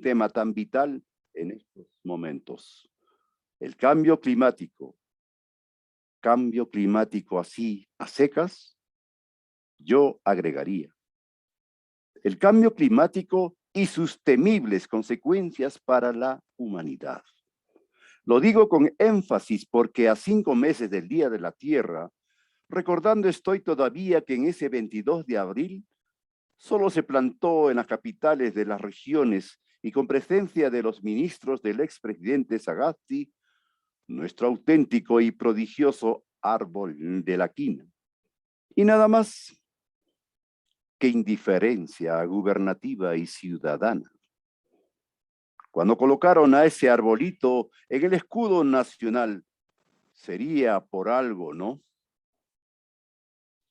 tema tan vital en estos momentos. El cambio climático así a secas, yo agregaría. El cambio climático y sus temibles consecuencias para la humanidad. Lo digo con énfasis porque a 5 meses del Día de la Tierra, recordando estoy todavía que en ese 22 de abril solo se plantó en las capitales de las regiones y con presencia de los ministros del expresidente Sagasti, nuestro auténtico y prodigioso árbol de la quina. Y nada más. Qué indiferencia gubernativa y ciudadana. Cuando colocaron a ese arbolito en el escudo nacional, sería por algo, ¿no?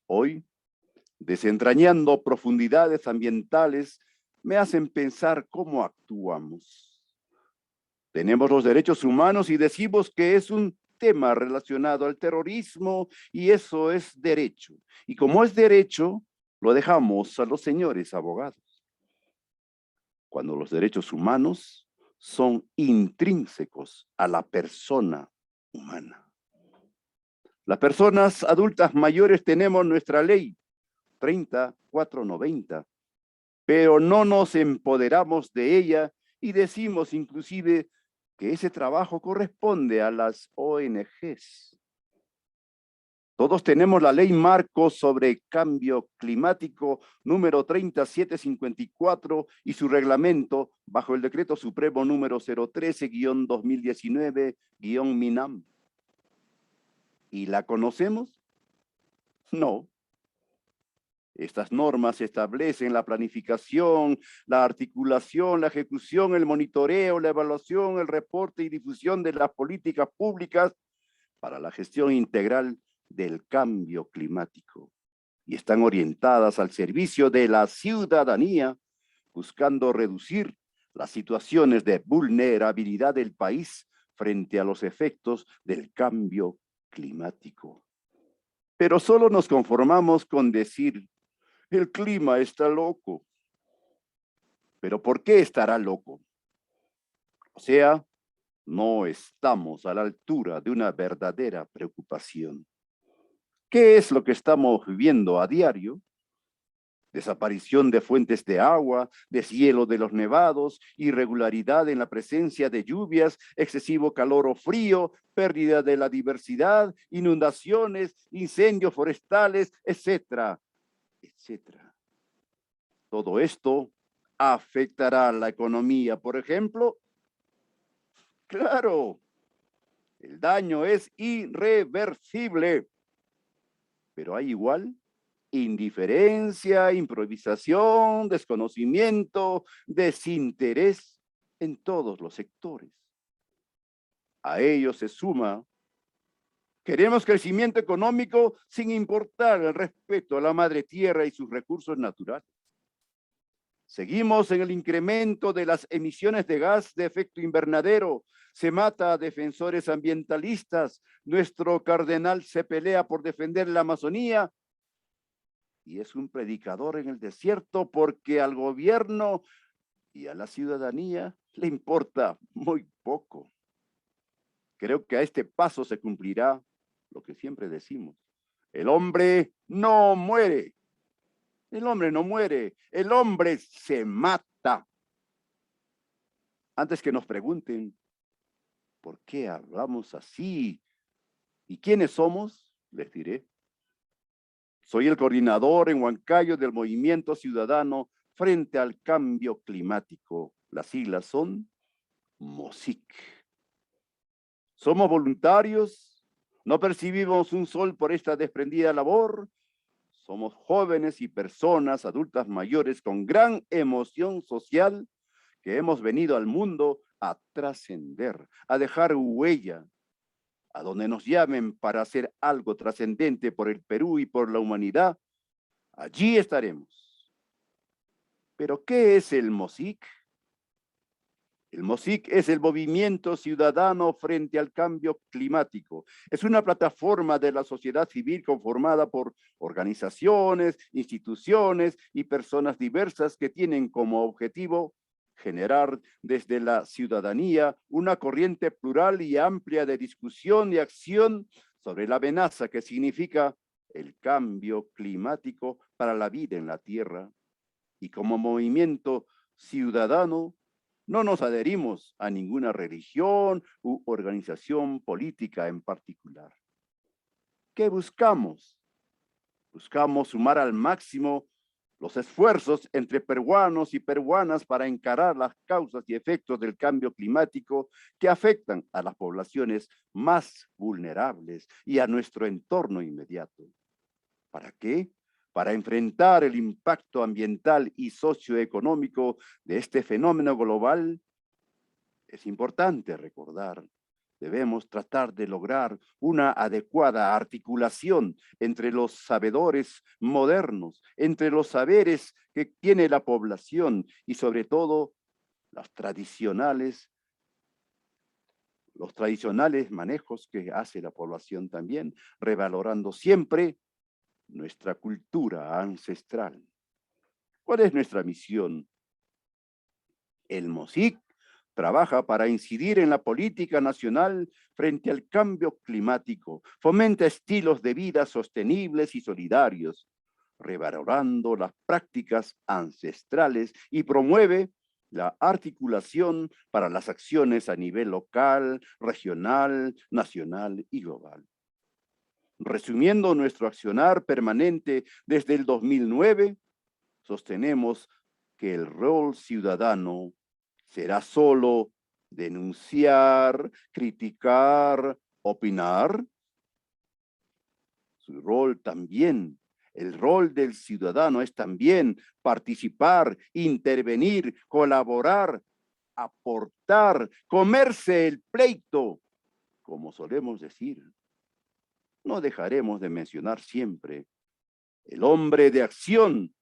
Hoy, desentrañando profundidades ambientales, me hacen pensar cómo actuamos. Tenemos los derechos humanos y decimos que es un tema relacionado al terrorismo y eso es derecho. Y como es derecho, lo dejamos a los señores abogados. Cuando los derechos humanos son intrínsecos a la persona humana. Las personas adultas mayores tenemos nuestra ley 30490, pero no nos empoderamos de ella y decimos inclusive que ese trabajo corresponde a las ONGs. Todos tenemos la ley marco sobre cambio climático número 3754 y su reglamento bajo el decreto supremo número 013-2019-MINAM. ¿Y la conocemos? No. Estas normas establecen la planificación, la articulación, la ejecución, el monitoreo, la evaluación, el reporte y difusión de las políticas públicas para la gestión integral del cambio climático y están orientadas al servicio de la ciudadanía, buscando reducir las situaciones de vulnerabilidad del país frente a los efectos del cambio climático. Pero solo nos conformamos con decir, el clima está loco. ¿Pero por qué estará loco? O sea, no estamos a la altura de una verdadera preocupación. ¿Qué es lo que estamos viviendo a diario? Desaparición de fuentes de agua, deshielo de los nevados, irregularidad en la presencia de lluvias, excesivo calor o frío, pérdida de la diversidad, inundaciones, incendios forestales, etcétera, etcétera. Todo esto afectará a la economía, por ejemplo. Claro, el daño es irreversible. Pero hay igual indiferencia, improvisación, desconocimiento, desinterés en todos los sectores. A ello se suma, queremos crecimiento económico sin importar el respeto a la madre tierra y sus recursos naturales. Seguimos en el incremento de las emisiones de gas de efecto invernadero. Se mata a defensores ambientalistas. Nuestro cardenal se pelea por defender la Amazonía y es un predicador en el desierto porque al gobierno y a la ciudadanía le importa muy poco. Creo que a este paso se cumplirá lo que siempre decimos. El hombre no muere. El hombre no muere, el hombre se mata. Antes que nos pregunten, ¿por qué hablamos así? ¿Y quiénes somos? Les diré. Soy el coordinador en Huancayo del Movimiento Ciudadano frente al Cambio Climático. Las siglas son MOSIC. Somos voluntarios, no percibimos un sol por esta desprendida labor. Somos jóvenes y personas adultas mayores con gran emoción social que hemos venido al mundo a trascender, a dejar huella, a donde nos llamen para hacer algo trascendente por el Perú y por la humanidad, allí estaremos. ¿Pero qué es el MOSIC? El MOSIC es el Movimiento Ciudadano frente al Cambio Climático. Es una plataforma de la sociedad civil conformada por organizaciones, instituciones y personas diversas que tienen como objetivo generar desde la ciudadanía una corriente plural y amplia de discusión y acción sobre la amenaza que significa el cambio climático para la vida en la Tierra. Y como movimiento ciudadano, no nos adherimos a ninguna religión u organización política en particular. ¿Qué buscamos? Buscamos sumar al máximo los esfuerzos entre peruanos y peruanas para encarar las causas y efectos del cambio climático que afectan a las poblaciones más vulnerables y a nuestro entorno inmediato. ¿Para qué? Para enfrentar el impacto ambiental y socioeconómico de este fenómeno global. Es importante recordar, debemos tratar de lograr una adecuada articulación entre los sabedores modernos, entre los saberes que tiene la población y sobre todo los tradicionales manejos que hace la población también, revalorando siempre nuestra cultura ancestral. ¿Cuál es nuestra misión? El MOSIC trabaja para incidir en la política nacional frente al cambio climático, fomenta estilos de vida sostenibles y solidarios, revalorando las prácticas ancestrales y promueve la articulación para las acciones a nivel local, regional, nacional y global. Resumiendo nuestro accionar permanente desde el 2009, sostenemos que el rol ciudadano será solo denunciar, criticar, opinar. Su rol también, el rol del ciudadano es también participar, intervenir, colaborar, aportar, comerse el pleito, como solemos decir. No dejaremos de mencionar siempre, el hombre de acción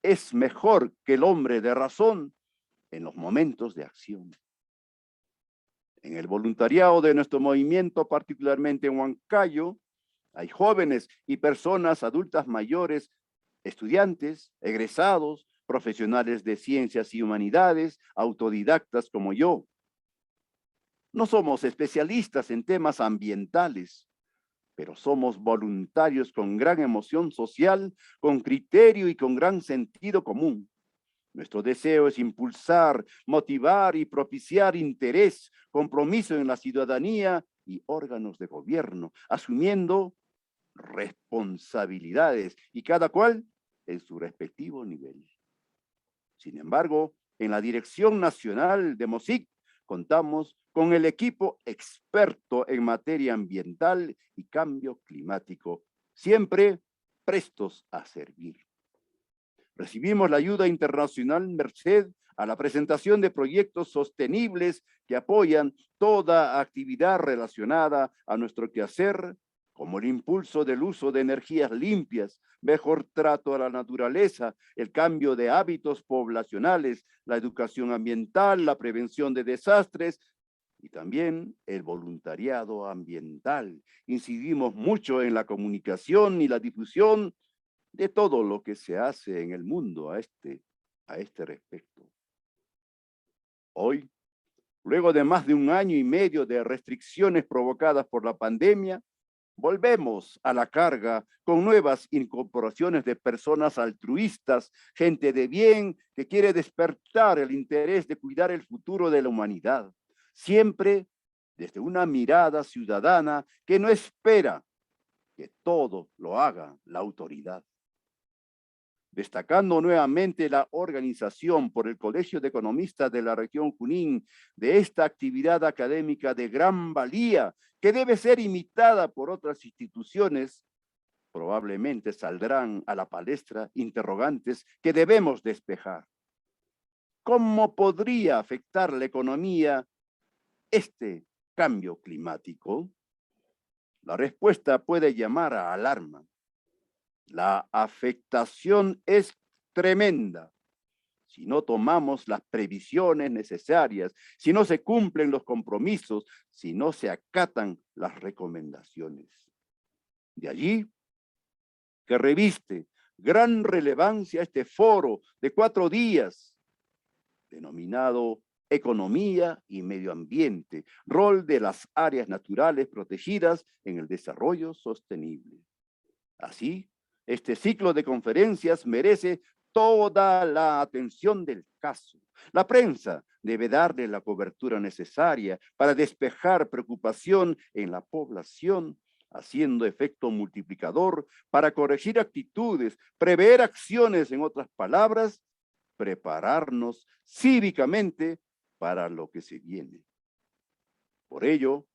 es mejor que el hombre de razón en los momentos de acción. En el voluntariado de nuestro movimiento, particularmente en Huancayo, hay jóvenes y personas adultas mayores, estudiantes, egresados, profesionales de ciencias y humanidades, autodidactas como yo. No somos especialistas en temas ambientales, pero somos voluntarios con gran emoción social, con criterio y con gran sentido común. Nuestro deseo es impulsar, motivar y propiciar interés, compromiso en la ciudadanía y órganos de gobierno, asumiendo responsabilidades y cada cual en su respectivo nivel. Sin embargo, en la Dirección Nacional de MOSIC contamos con el equipo experto en materia ambiental y cambio climático, siempre prestos a servir. Recibimos la ayuda internacional merced a la presentación de proyectos sostenibles que apoyan toda actividad relacionada a nuestro quehacer, como el impulso del uso de energías limpias, mejor trato a la naturaleza, el cambio de hábitos poblacionales, la educación ambiental, la prevención de desastres y también el voluntariado ambiental. Incidimos mucho en la comunicación y la difusión de todo lo que se hace en el mundo a este respecto. Hoy, luego de más de 1 año y medio de restricciones provocadas por la pandemia, volvemos a la carga con nuevas incorporaciones de personas altruistas, gente de bien que quiere despertar el interés de cuidar el futuro de la humanidad, siempre desde una mirada ciudadana que no espera que todo lo haga la autoridad. Destacando nuevamente la organización por el Colegio de Economistas de la región Junín de esta actividad académica de gran valía que debe ser imitada por otras instituciones, probablemente saldrán a la palestra interrogantes que debemos despejar. ¿Cómo podría afectar la economía este cambio climático? La respuesta puede llamar a alarma. La afectación es tremenda. Si no tomamos las previsiones necesarias, si no se cumplen los compromisos, si no se acatan las recomendaciones. De allí que reviste gran relevancia este foro de 4 días denominado Economía y Medio Ambiente, rol de las áreas naturales protegidas en el desarrollo sostenible. Así, este ciclo de conferencias merece toda la atención del caso. La prensa debe darle la cobertura necesaria para despejar preocupación en la población, haciendo efecto multiplicador para corregir actitudes, prever acciones, en otras palabras, prepararnos cívicamente para lo que se viene. Por ello,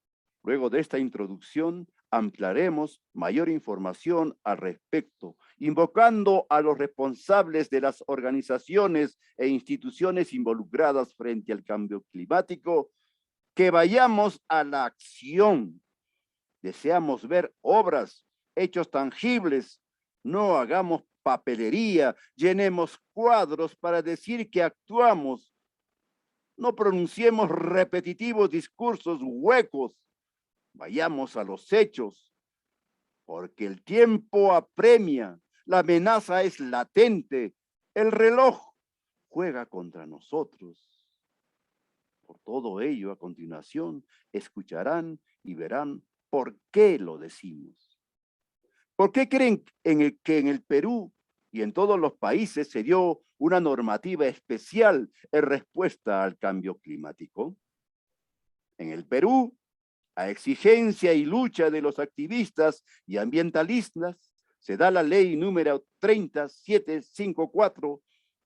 luego de esta introducción, ampliaremos mayor información al respecto, invocando a los responsables de las organizaciones e instituciones involucradas frente al cambio climático, que vayamos a la acción. Deseamos ver obras, hechos tangibles, no hagamos papelería, llenemos cuadros para decir que actuamos. No pronunciemos repetitivos discursos huecos, vayamos a los hechos, porque el tiempo apremia, la amenaza es latente, el reloj juega contra nosotros. Por todo ello, a continuación, escucharán y verán por qué lo decimos. ¿Por qué creen que en el Perú y en todos los países se dio una normativa especial en respuesta al cambio climático? En el Perú, a exigencia y lucha de los activistas y ambientalistas, se da la ley número 3754,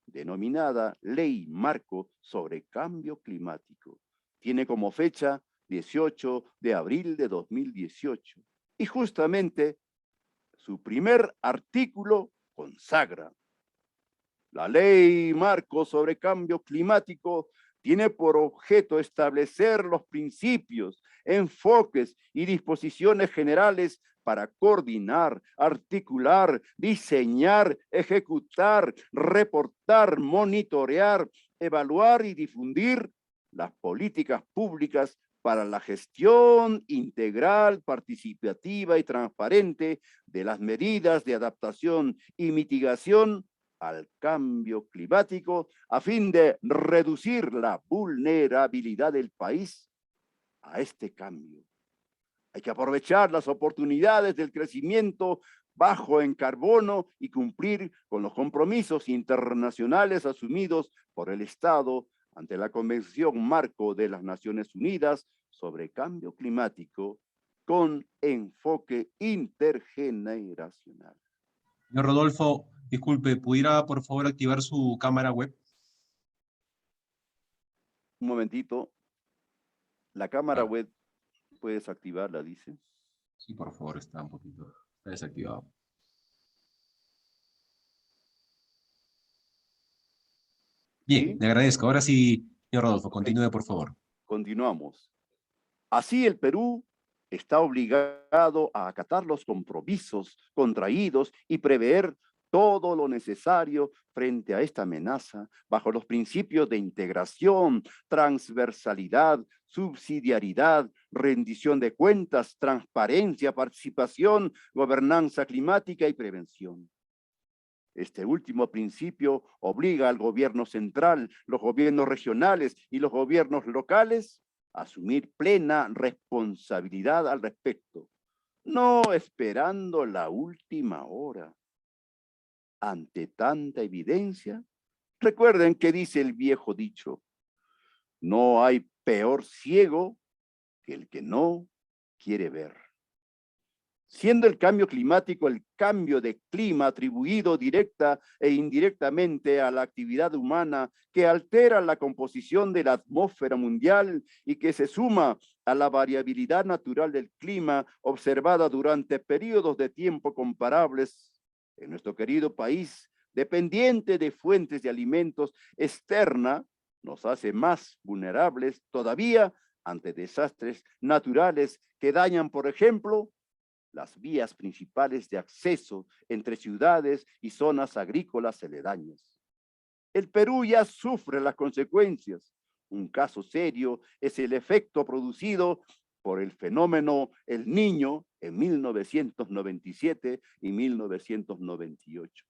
denominada Ley Marco sobre Cambio Climático. Tiene como fecha 18 de abril de 2018. Y justamente su primer artículo consagra: la Ley Marco sobre Cambio Climático tiene por objeto establecer los principios, enfoques y disposiciones generales para coordinar, articular, diseñar, ejecutar, reportar, monitorear, evaluar y difundir las políticas públicas para la gestión integral, participativa y transparente de las medidas de adaptación y mitigación al cambio climático, a fin de reducir la vulnerabilidad del país a este cambio. Hay que aprovechar las oportunidades del crecimiento bajo en carbono y cumplir con los compromisos internacionales asumidos por el Estado ante la Convención Marco de las Naciones Unidas sobre Cambio Climático, con enfoque intergeneracional. Señor Rodolfo, disculpe, ¿pudiera por favor activar su cámara web? Un momentito. La cámara web, ¿puedes activarla, dice? Sí, por favor, está un poquito, está desactivado. Bien, ¿Sí? le agradezco. Ahora sí, señor Rodolfo, Ok, continúe, por favor. continuamos. Así el Perú está obligado a acatar los compromisos contraídos y prever todo lo necesario frente a esta amenaza bajo los principios de integración, transversalidad, subsidiariedad, rendición de cuentas, transparencia, participación, gobernanza climática y prevención. Este último principio obliga al gobierno central, los gobiernos regionales y los gobiernos locales a asumir plena responsabilidad al respecto, no esperando la última hora. Ante tanta evidencia, recuerden que dice el viejo dicho: no hay peor ciego que el que no quiere ver. Siendo el cambio climático el cambio de clima atribuido directa e indirectamente a la actividad humana que altera la composición de la atmósfera mundial y que se suma a la variabilidad natural del clima observada durante periodos de tiempo comparables en nuestro querido país, dependiente de fuentes de alimentos externa, nos hace más vulnerables todavía ante desastres naturales que dañan, por ejemplo, las vías principales de acceso entre ciudades y zonas agrícolas aledañas. El Perú ya sufre las consecuencias. Un caso serio es el efecto producido por el fenómeno El Niño en 1997 y 1998.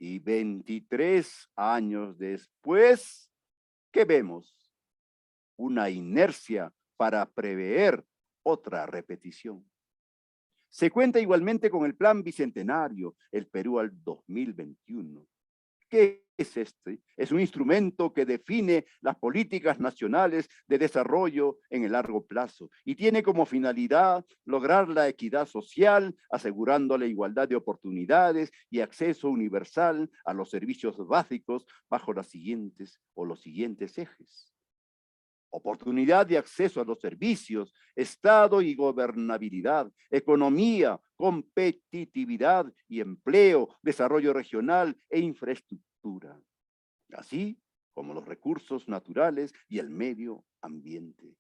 Y 23 años después, ¿qué vemos? Una inercia para prever otra repetición. Se cuenta igualmente con el Plan Bicentenario, el Perú al 2021. ¿Qué es este? Es un instrumento que define las políticas nacionales de desarrollo en el largo plazo y tiene como finalidad lograr la equidad social, asegurando la igualdad de oportunidades y acceso universal a los servicios básicos bajo los siguientes ejes. Oportunidad de acceso a los servicios, Estado y gobernabilidad, economía, competitividad y empleo, desarrollo regional e infraestructura, así como los recursos naturales y el medio ambiente.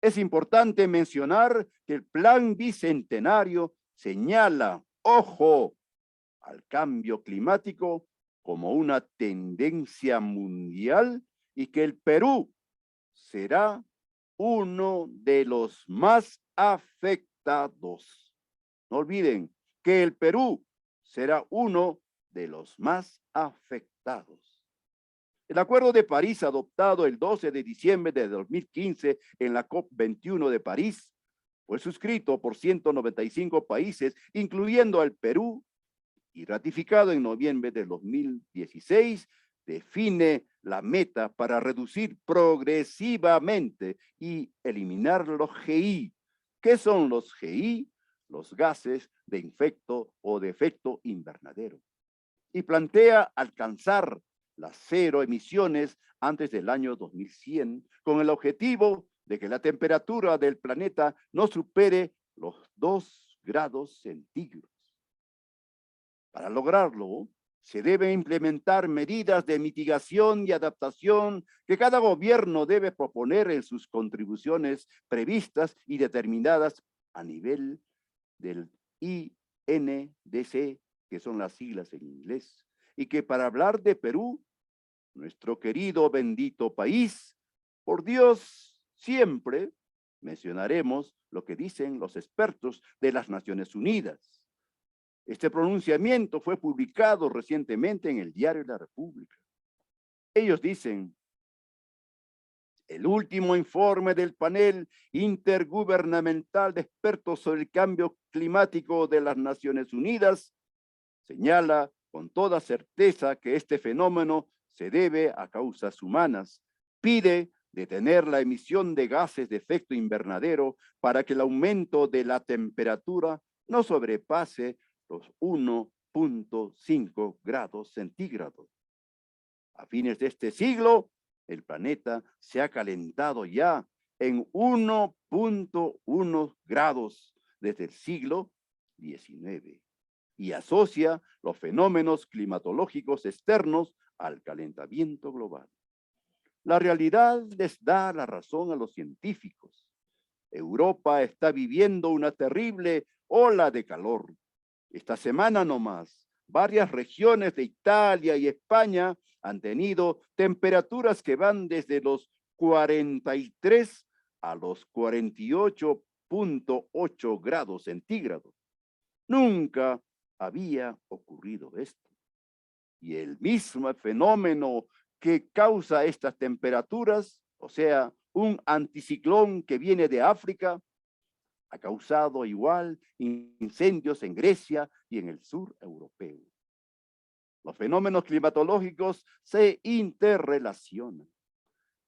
Es importante mencionar que el Plan Bicentenario señala, ojo, al cambio climático como una tendencia mundial y que el Perú será uno de los más afectados. No olviden que el Perú será uno de los más afectados. El Acuerdo de París, adoptado el 12 de diciembre de 2015 en la COP21 de París, fue suscrito por 195 países, incluyendo al Perú, y ratificado en noviembre de 2016, define la meta para reducir progresivamente y eliminar los GI. ¿Qué son los GI? Los gases de efecto invernadero. Y plantea alcanzar las cero emisiones antes del año 2100, con el objetivo de que la temperatura del planeta no supere los 2 grados centígrados. Para lograrlo, se deben implementar medidas de mitigación y adaptación que cada gobierno debe proponer en sus contribuciones previstas y determinadas a nivel del INDC, que son las siglas en inglés, y que para hablar de Perú, nuestro querido bendito país, por Dios, siempre mencionaremos lo que dicen los expertos de las Naciones Unidas. Este pronunciamiento fue publicado recientemente en el Diario de la República. Ellos dicen, el último informe del panel intergubernamental de expertos sobre el cambio climático de las Naciones Unidas señala con toda certeza que este fenómeno se debe a causas humanas. Pide detener la emisión de gases de efecto invernadero para que el aumento de la temperatura no sobrepase los 1.5 grados centígrados. A fines de este siglo, el planeta se ha calentado ya en 1.1 grados desde el siglo XIX y asocia los fenómenos climatológicos externos al calentamiento global. La realidad les da la razón a los científicos. Europa está viviendo una terrible ola de calor. Esta semana nomás, varias regiones de Italia y España han tenido temperaturas que van desde los 43 a los 48.8 grados centígrados. Nunca había ocurrido esto. Y el mismo fenómeno que causa estas temperaturas, o sea, un anticiclón que viene de África, ha causado igual incendios en Grecia y en el sur europeo. Los fenómenos climatológicos se interrelacionan.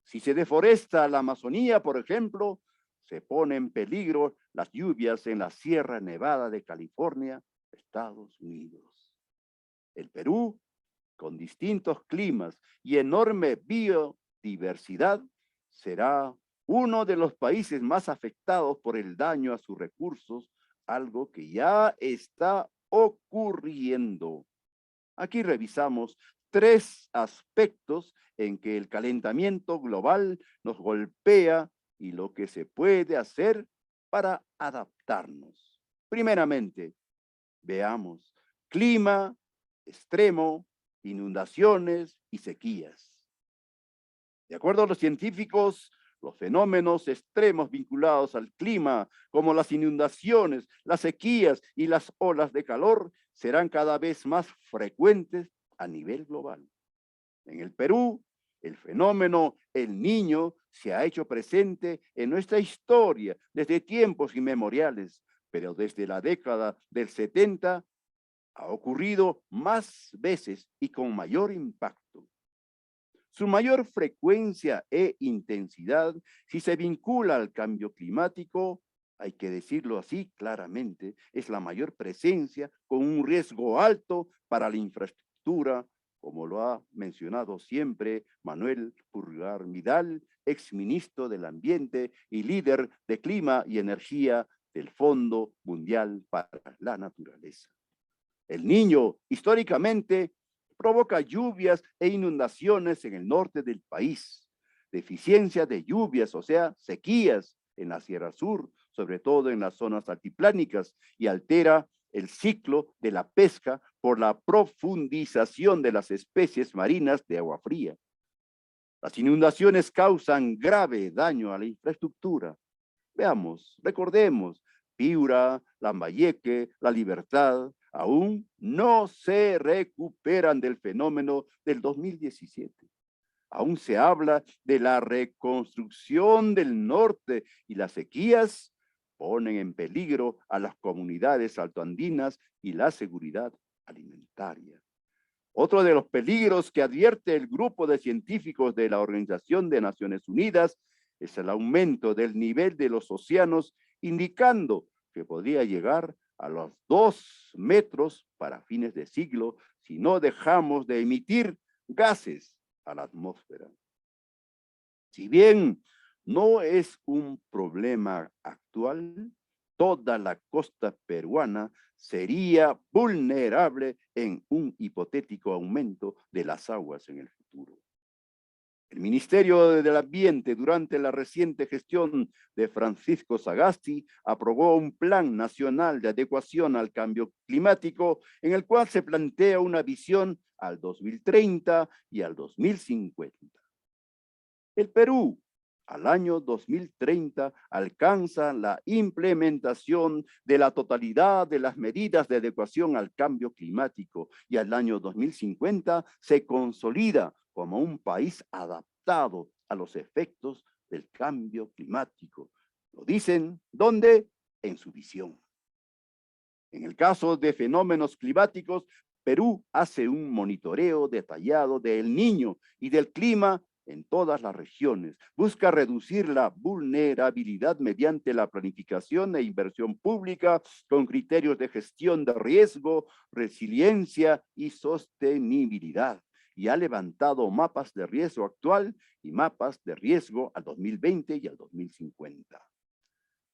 Si se deforesta la Amazonía, por ejemplo, se pone en peligro las lluvias en la Sierra Nevada de California, Estados Unidos. El Perú, con distintos climas y enorme biodiversidad, será uno de los países más afectados por el daño a sus recursos, algo que ya está ocurriendo. Aquí revisamos 3 aspectos en que el calentamiento global nos golpea y lo que se puede hacer para adaptarnos. Primeramente, veamos clima extremo, inundaciones y sequías. De acuerdo a los científicos, Los fenómenos extremos vinculados al clima, como las inundaciones, las sequías y las olas de calor, serán cada vez más frecuentes a nivel global. En el Perú, el fenómeno El Niño se ha hecho presente en nuestra historia desde tiempos inmemoriales, pero desde la década del 70 ha ocurrido más veces y con mayor impacto. Su mayor frecuencia e intensidad, si se vincula al cambio climático, hay que decirlo así claramente, es la mayor presencia con un riesgo alto para la infraestructura, como lo ha mencionado siempre Manuel Pulgar Vidal, exministro del Ambiente y líder de Clima y Energía del Fondo Mundial para la Naturaleza. El Niño, históricamente, provoca lluvias e inundaciones en el norte del país, deficiencia de lluvias, o sea, sequías en la Sierra Sur, sobre todo en las zonas altiplánicas, y altera el ciclo de la pesca por la profundización de las especies marinas de agua fría. Las inundaciones causan grave daño a la infraestructura. Veamos, recordemos, Piura, Lambayeque, La Libertad, aún no se recuperan del fenómeno del 2017. Aún se habla de la reconstrucción del norte y las sequías ponen en peligro a las comunidades altoandinas y la seguridad alimentaria. Otro de los peligros que advierte el grupo de científicos de la Organización de Naciones Unidas es el aumento del nivel de los océanos, indicando que podría llegar a los 2 metros para fines de siglo si no dejamos de emitir gases a la atmósfera. Si bien no es un problema actual, toda la costa peruana sería vulnerable en un hipotético aumento de las aguas en el futuro. El Ministerio del Ambiente, durante la reciente gestión de Francisco Sagasti, aprobó un Plan Nacional de Adecuación al Cambio Climático, en el cual se plantea una visión al 2030 y al 2050. El Perú, al año 2030, alcanza la implementación de la totalidad de las medidas de adecuación al cambio climático y al año 2050 se consolida como un país adaptado a los efectos del cambio climático. Lo dicen, ¿dónde? En su visión. En el caso de fenómenos climáticos, Perú hace un monitoreo detallado del Niño y del clima en todas las regiones. Busca reducir la vulnerabilidad mediante la planificación e inversión pública con criterios de gestión de riesgo, resiliencia y sostenibilidad. Y ha levantado mapas de riesgo actual y mapas de riesgo al 2020 y al 2050.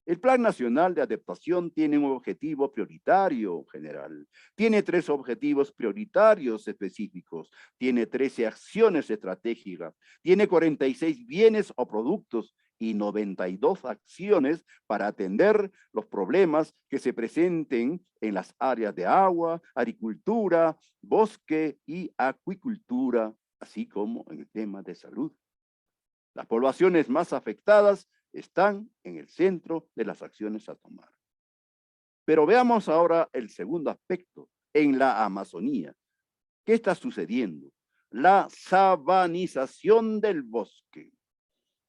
El Plan Nacional de Adaptación tiene un objetivo prioritario general, tiene 3 objetivos prioritarios específicos, tiene 13 acciones estratégicas, tiene 46 bienes o productos y 92 acciones para atender los problemas que se presenten en las áreas de agua, agricultura, bosque y acuicultura, así como en el tema de salud. Las poblaciones más afectadas están en el centro de las acciones a tomar. Pero veamos ahora el segundo aspecto, en la Amazonía. ¿Qué está sucediendo? La sabanización del bosque.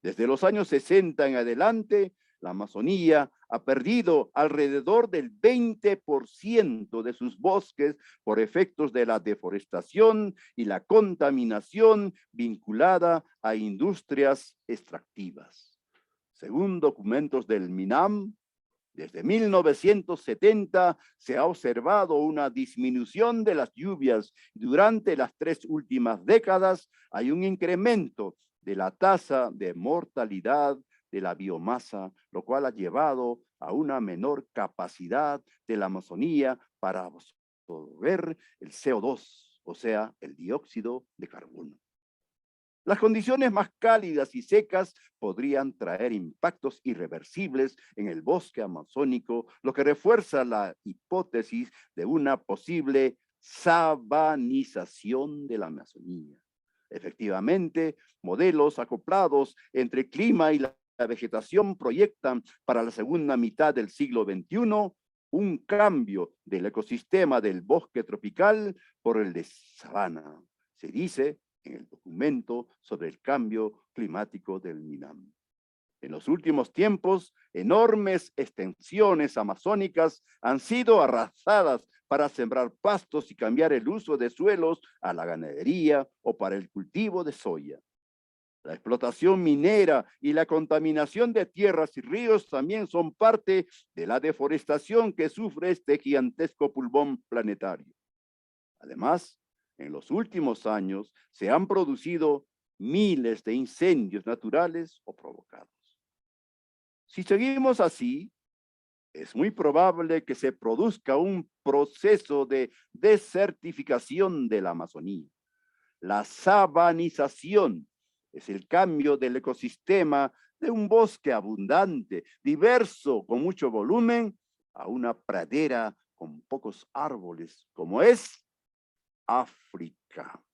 Desde los años 60 en adelante, la Amazonía ha perdido alrededor del 20% de sus bosques por efectos de la deforestación y la contaminación vinculada a industrias extractivas. Según documentos del MINAM, desde 1970 se ha observado una disminución de las lluvias. Durante las 3 últimas décadas hay un incremento de la tasa de mortalidad de la biomasa, lo cual ha llevado a una menor capacidad de la Amazonía para absorber el CO2, o sea, el dióxido de carbono. Las condiciones más cálidas y secas podrían traer impactos irreversibles en el bosque amazónico, lo que refuerza la hipótesis de una posible sabanización de la Amazonía. Efectivamente, modelos acoplados entre clima y la vegetación proyectan para la segunda mitad del siglo XXI un cambio del ecosistema del bosque tropical por el de sabana. Se dice en el documento sobre el cambio climático del MINAM. En los últimos tiempos, enormes extensiones amazónicas han sido arrasadas para sembrar pastos y cambiar el uso de suelos a la ganadería o para el cultivo de soya. La explotación minera y la contaminación de tierras y ríos también son parte de la deforestación que sufre este gigantesco pulmón planetario. Además, en los últimos años se han producido miles de incendios naturales o provocados. Si seguimos así, es muy probable que se produzca un proceso de desertificación de la Amazonía. La sabanización es el cambio del ecosistema de un bosque abundante, diverso, con mucho volumen, a una pradera con pocos árboles, como es África.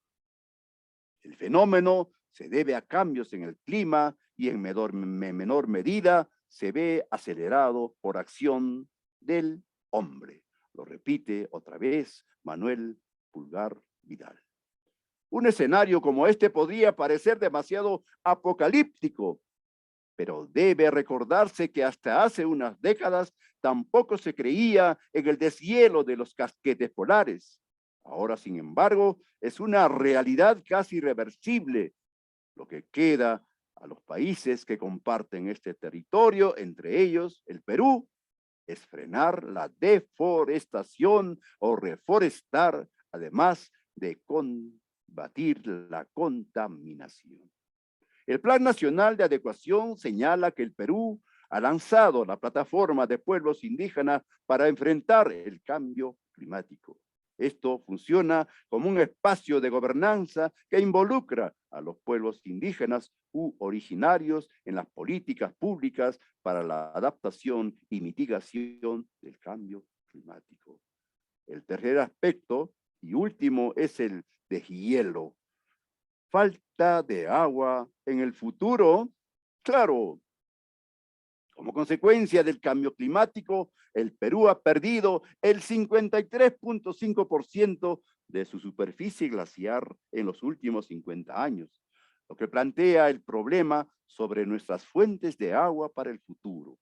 El fenómeno se debe a cambios en el clima y en menor medida se ve acelerado por acción del hombre. Lo repite otra vez Manuel Pulgar Vidal. Un escenario como este podría parecer demasiado apocalíptico, pero debe recordarse que hasta hace unas décadas tampoco se creía en el deshielo de los casquetes polares. Ahora, sin embargo, es una realidad casi irreversible. Lo que queda a los países que comparten este territorio, entre ellos el Perú, es frenar la deforestación o reforestar, además de combatir la contaminación. El Plan Nacional de Adecuación señala que el Perú ha lanzado la plataforma de pueblos indígenas para enfrentar el cambio climático. Esto funciona como un espacio de gobernanza que involucra a los pueblos indígenas u originarios en las políticas públicas para la adaptación y mitigación del cambio climático. El tercer aspecto y último es el deshielo. Falta de agua en el futuro, claro. Como consecuencia del cambio climático, el Perú ha perdido el 53.5% de su superficie glaciar en los últimos 50 años, lo que plantea el problema sobre nuestras fuentes de agua para el futuro.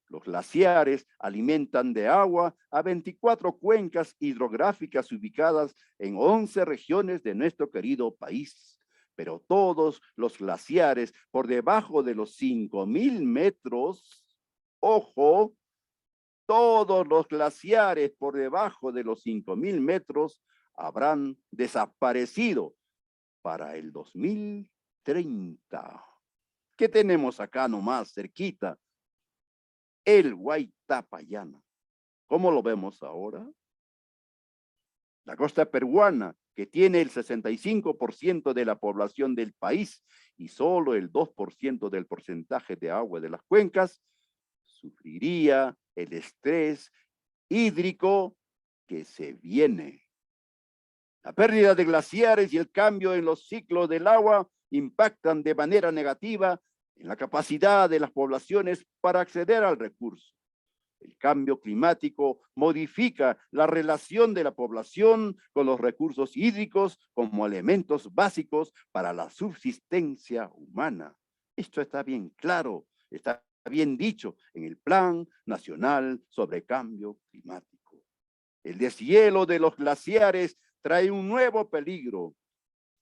Los glaciares alimentan de agua a 24 cuencas hidrográficas ubicadas en 11 regiones de nuestro querido país. Pero todos los glaciares por debajo de los 5.000 metros, ojo, todos los glaciares por debajo de los 5.000 metros habrán desaparecido para el 2030. ¿Qué tenemos acá nomás cerquita? El Huaytapallana. ¿Cómo lo vemos ahora? La costa peruana, que tiene el 65% de la población del país y solo el 2% del porcentaje de agua de las cuencas, sufriría el estrés hídrico que se viene. La pérdida de glaciares y el cambio en los ciclos del agua impactan de manera negativa en la capacidad de las poblaciones para acceder al recurso. El cambio climático modifica la relación de la población con los recursos hídricos como elementos básicos para la subsistencia humana. Esto está bien claro, está bien dicho en el Plan Nacional sobre Cambio Climático. El deshielo de los glaciares trae un nuevo peligro: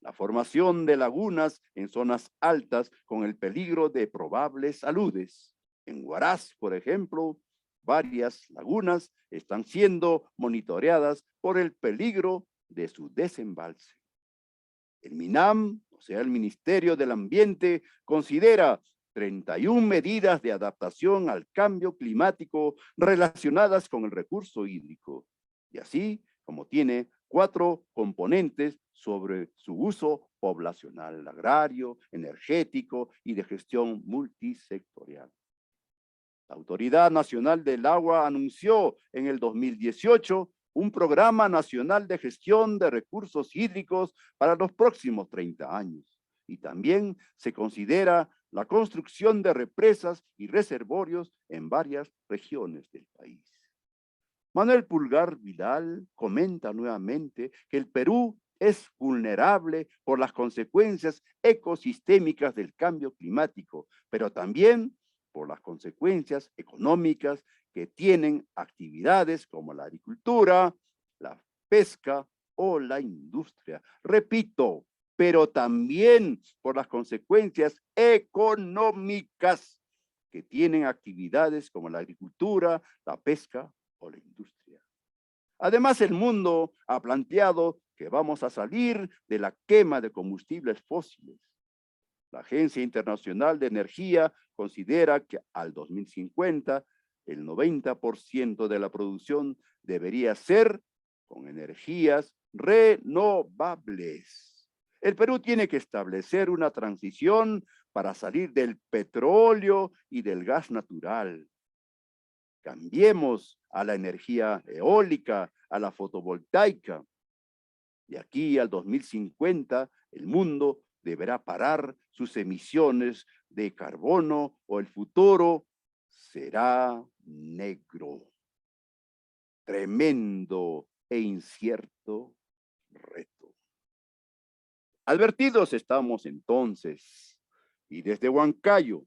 la formación de lagunas en zonas altas con el peligro de probables aludes. En Huaraz, por ejemplo, varias lagunas están siendo monitoreadas por el peligro de su desembalse. El MINAM, o sea, el Ministerio del Ambiente, considera 31 medidas de adaptación al cambio climático relacionadas con el recurso hídrico. Y así como tiene 4 componentes sobre su uso poblacional, agrario, energético y de gestión multisectorial. La Autoridad Nacional del Agua anunció en el 2018 un programa nacional de gestión de recursos hídricos para los próximos 30 años. Y también se considera la construcción de represas y reservorios en varias regiones del país. Manuel Pulgar Vidal comenta nuevamente que el Perú es vulnerable por las consecuencias ecosistémicas del cambio climático, pero también por las consecuencias económicas que tienen actividades como la agricultura, la pesca o la industria. Repito, pero también por las consecuencias económicas que tienen actividades como la agricultura, la pesca o la industria. Además, el mundo ha planteado que vamos a salir de la quema de combustibles fósiles. La Agencia Internacional de Energía considera que al 2050 el 90% de la producción debería ser con energías renovables. El Perú tiene que establecer una transición para salir del petróleo y del gas natural. Cambiemos a la energía eólica, a la fotovoltaica. De aquí al 2050, el mundo deberá parar sus emisiones de carbono o el futuro será negro. Tremendo e incierto reto. Advertidos estamos entonces, y desde Huancayo,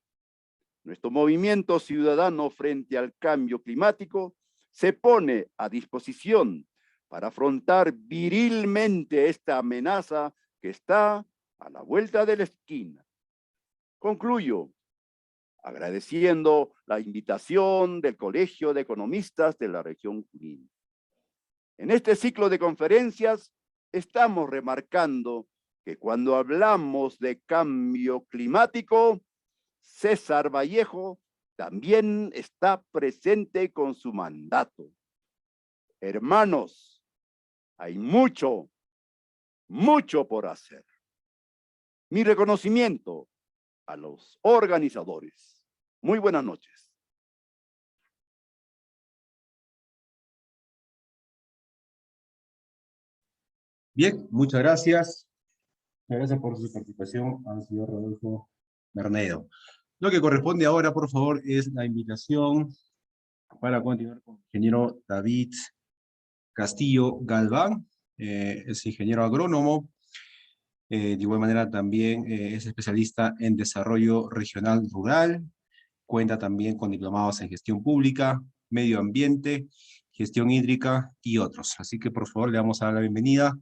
nuestro movimiento ciudadano frente al cambio climático se pone a disposición para afrontar virilmente esta amenaza que está a la vuelta de la esquina. Concluyo agradeciendo la invitación del Colegio de Economistas de la región Junín. En este ciclo de conferencias estamos remarcando que cuando hablamos de cambio climático, César Vallejo también está presente con su mandato. Hermanos, hay mucho, mucho por hacer. Mi reconocimiento a los organizadores. Muy buenas noches. Bien, muchas gracias. Muchas gracias por su participación al señor Rodolfo Bernedo. Lo que corresponde ahora, por favor, es la invitación para continuar con el ingeniero David Castillo Galván. Es ingeniero agrónomo. De igual manera también es especialista en desarrollo regional rural. Cuenta también con diplomados en gestión pública, medio ambiente, gestión hídrica y otros. Así que por favor le vamos a dar la bienvenida,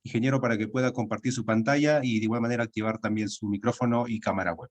ingeniero, para que pueda compartir su pantalla y de igual manera activar también su micrófono y cámara web.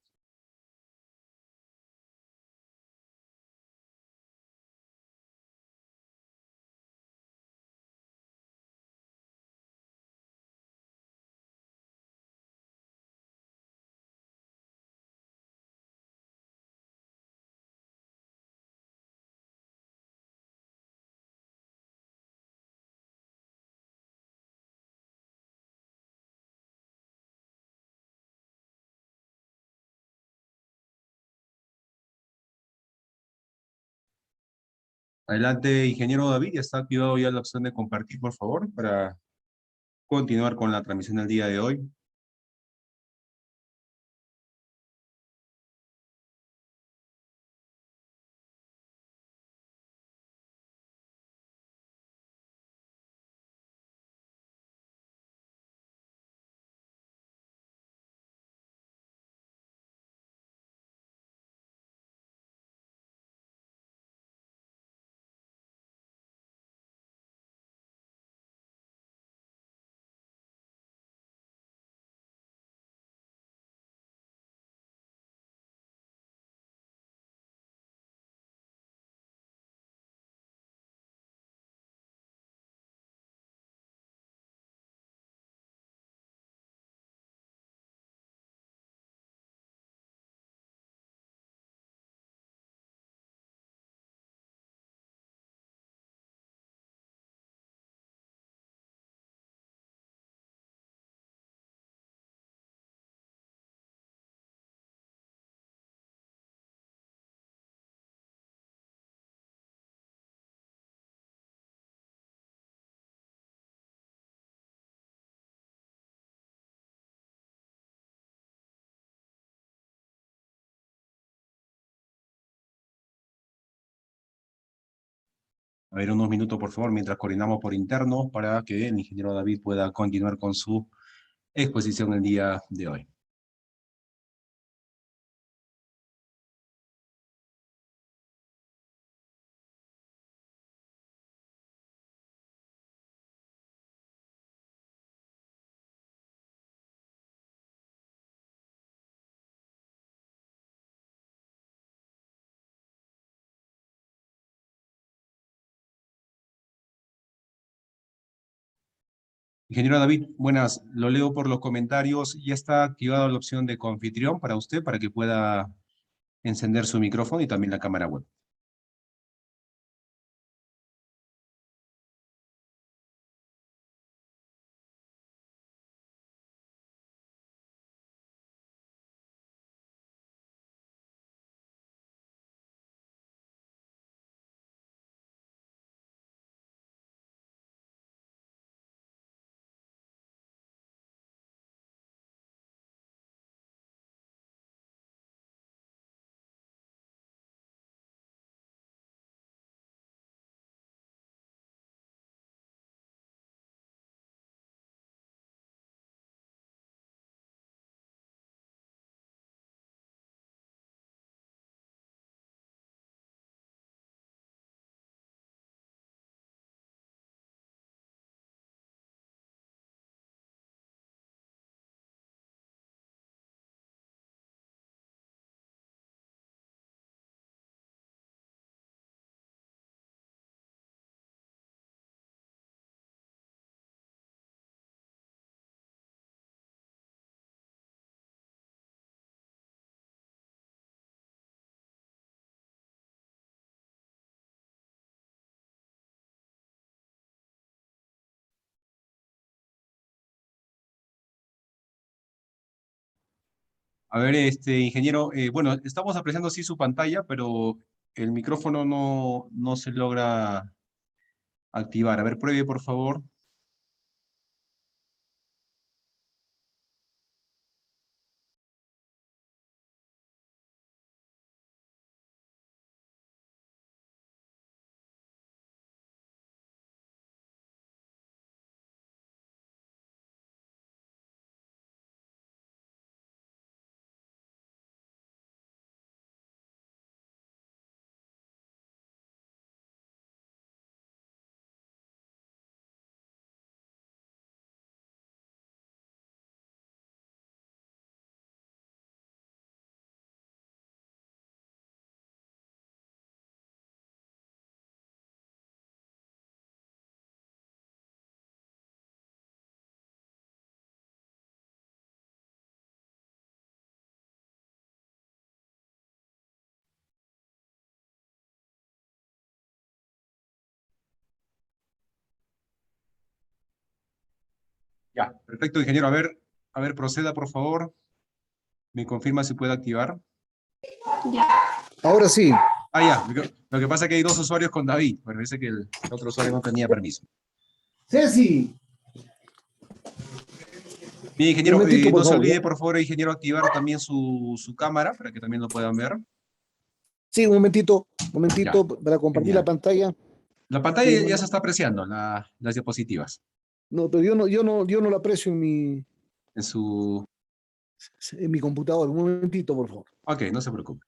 Adelante, ingeniero David, ya está activado ya la opción de compartir, por favor, para continuar con la transmisión del día de hoy. A ver, unos minutos, por favor, mientras coordinamos por interno para que el ingeniero David pueda continuar con su exposición el día de hoy. Ingeniero David, buenas. Lo leo por los comentarios. Ya está activada la opción de coanfitrión para usted, para que pueda encender su micrófono y también la cámara web. A ver, ingeniero, bueno, estamos apreciando sí su pantalla, pero el micrófono no se logra activar. A ver, pruebe, por favor. Ya, perfecto, ingeniero. A ver, proceda, por favor. Me confirma si puede activar. Ahora sí. Ah, ya. Lo que pasa es que hay dos usuarios con David. Bueno, dice que el otro usuario no tenía permiso. Ceci, Bien, un ingeniero, momentito, por no se favor, olvide, ¿ya? por favor, ingeniero, activar también su cámara para que también lo puedan ver. Sí, un Ya, momentito para compartir la genial. pantalla. La pantalla ya se está apreciando, las diapositivas, No, pero yo no la aprecio en su... en mi computador. Un momentito, por favor. Ok, no se preocupe.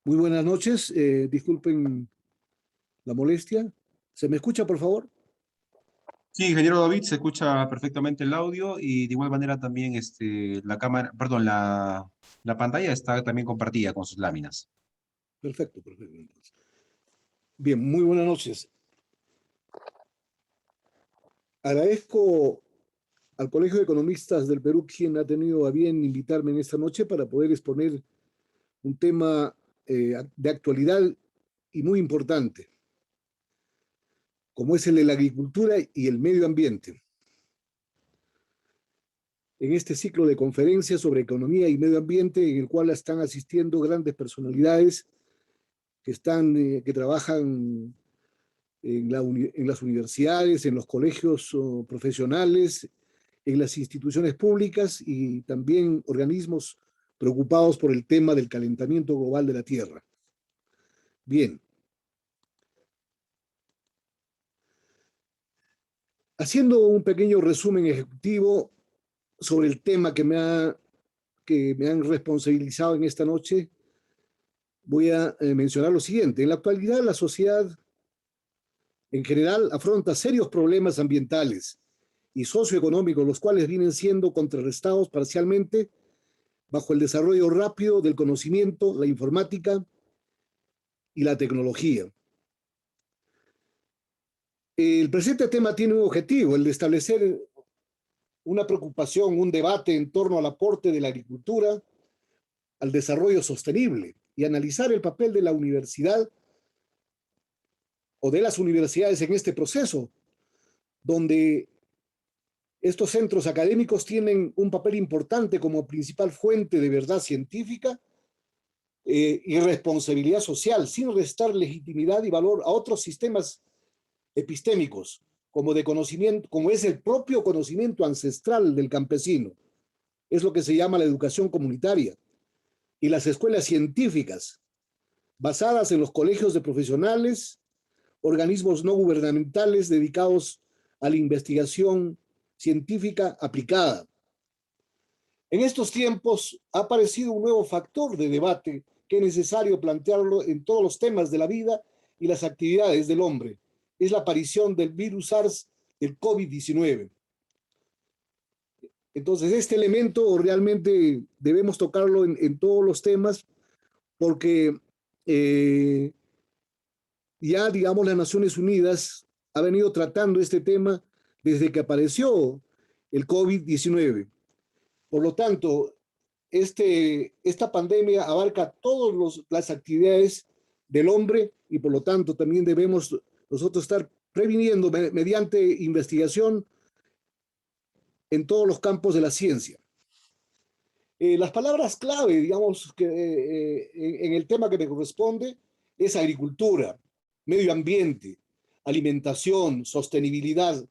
Muy buenas noches. Disculpen la molestia. ¿Se me escucha, por favor? Sí, ingeniero David, se escucha perfectamente el audio y de igual manera también la cámara, perdón, la pantalla está también compartida con sus láminas. Perfecto, perfecto. Entonces. Bien, muy buenas noches. Agradezco al Colegio de Economistas del Perú, quien ha tenido a bien invitarme en esta noche para poder exponer un tema de actualidad y muy importante, como es el de la agricultura y el medio ambiente. En este ciclo de conferencias sobre economía y medio ambiente, en el cual están asistiendo grandes personalidades que trabajan en las universidades, en los colegios profesionales, en las instituciones públicas y también organismos preocupados por el tema del calentamiento global de la Tierra. Bien, haciendo un pequeño resumen ejecutivo sobre el tema que me han responsabilizado en esta noche, voy a mencionar lo siguiente. En la actualidad, la sociedad en general afronta serios problemas ambientales y socioeconómicos, los cuales vienen siendo contrarrestados parcialmente bajo el desarrollo rápido del conocimiento, la informática y la tecnología. El presente tema tiene un objetivo, el de establecer una preocupación, un debate en torno al aporte de la agricultura al desarrollo sostenible y analizar el papel de la universidad o de las universidades en este proceso, donde estos centros académicos tienen un papel importante como principal fuente de verdad científica y responsabilidad social, sin restar legitimidad y valor a otros sistemas epistémicos, como de conocimiento, como es el propio conocimiento ancestral del campesino. Es lo que se llama la educación comunitaria. Y las escuelas científicas, basadas en los colegios de profesionales, organismos no gubernamentales dedicados a la investigación científica aplicada. En estos tiempos ha aparecido un nuevo factor de debate que es necesario plantearlo en todos los temas de la vida y las actividades del hombre. Es la aparición del virus SARS, del COVID-19. Entonces, este elemento realmente debemos tocarlo en todos los temas porque ya, digamos, las Naciones Unidas ha venido tratando este tema desde que apareció el COVID-19. Por lo tanto, esta pandemia abarca todas las actividades del hombre y por lo tanto también debemos nosotros estar previniendo mediante investigación en todos los campos de la ciencia. Las palabras clave, digamos, en el tema que me corresponde es agricultura, medio ambiente, alimentación, sostenibilidad,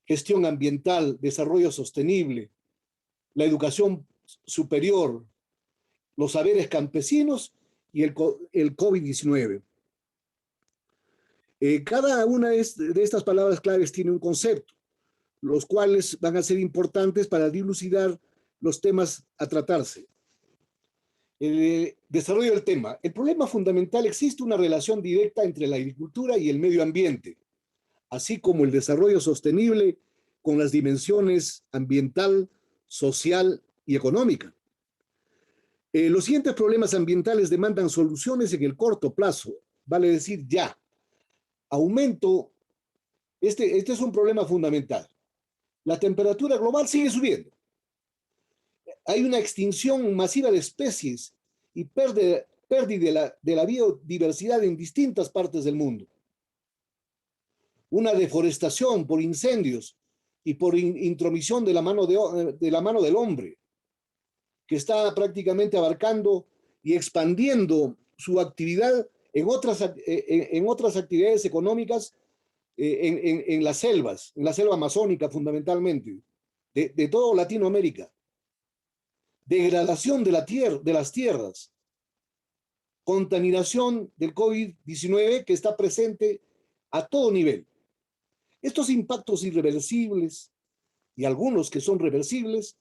gestión ambiental, desarrollo sostenible, la educación superior, los saberes campesinos y el COVID-19. Cada una de estas palabras claves tiene un concepto, los cuales van a ser importantes para dilucidar los temas a tratarse. El desarrollo del tema. El problema fundamental: existe una relación directa entre la agricultura y el medio ambiente, así como el desarrollo sostenible con las dimensiones ambiental, social y económica. Los siguientes problemas ambientales demandan soluciones en el corto plazo, vale decir ya. Aumento, este es un problema fundamental. La temperatura global sigue subiendo. Hay una extinción masiva de especies y pérdida de la biodiversidad en distintas partes del mundo. Una deforestación por incendios y por intromisión de la mano del hombre, que está prácticamente abarcando y expandiendo su actividad en otras actividades económicas en las selvas, en la selva amazónica fundamentalmente, de toda Latinoamérica. Degradación de las tierras, contaminación del COVID-19 que está presente a todo nivel. Estos impactos irreversibles y algunos que son reversibles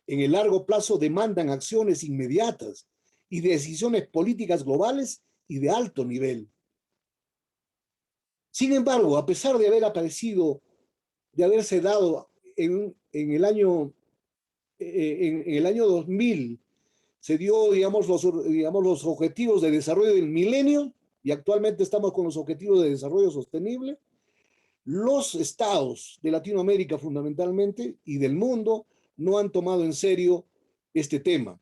en el largo plazo demandan acciones inmediatas y decisiones políticas globales y de alto nivel. Sin embargo, a pesar de haber aparecido de haberse dado en el año 2000, se dio, digamos, los objetivos de desarrollo del milenio, y actualmente estamos con los objetivos de desarrollo sostenible. Los estados de Latinoamérica fundamentalmente y del mundo no han tomado en serio este tema.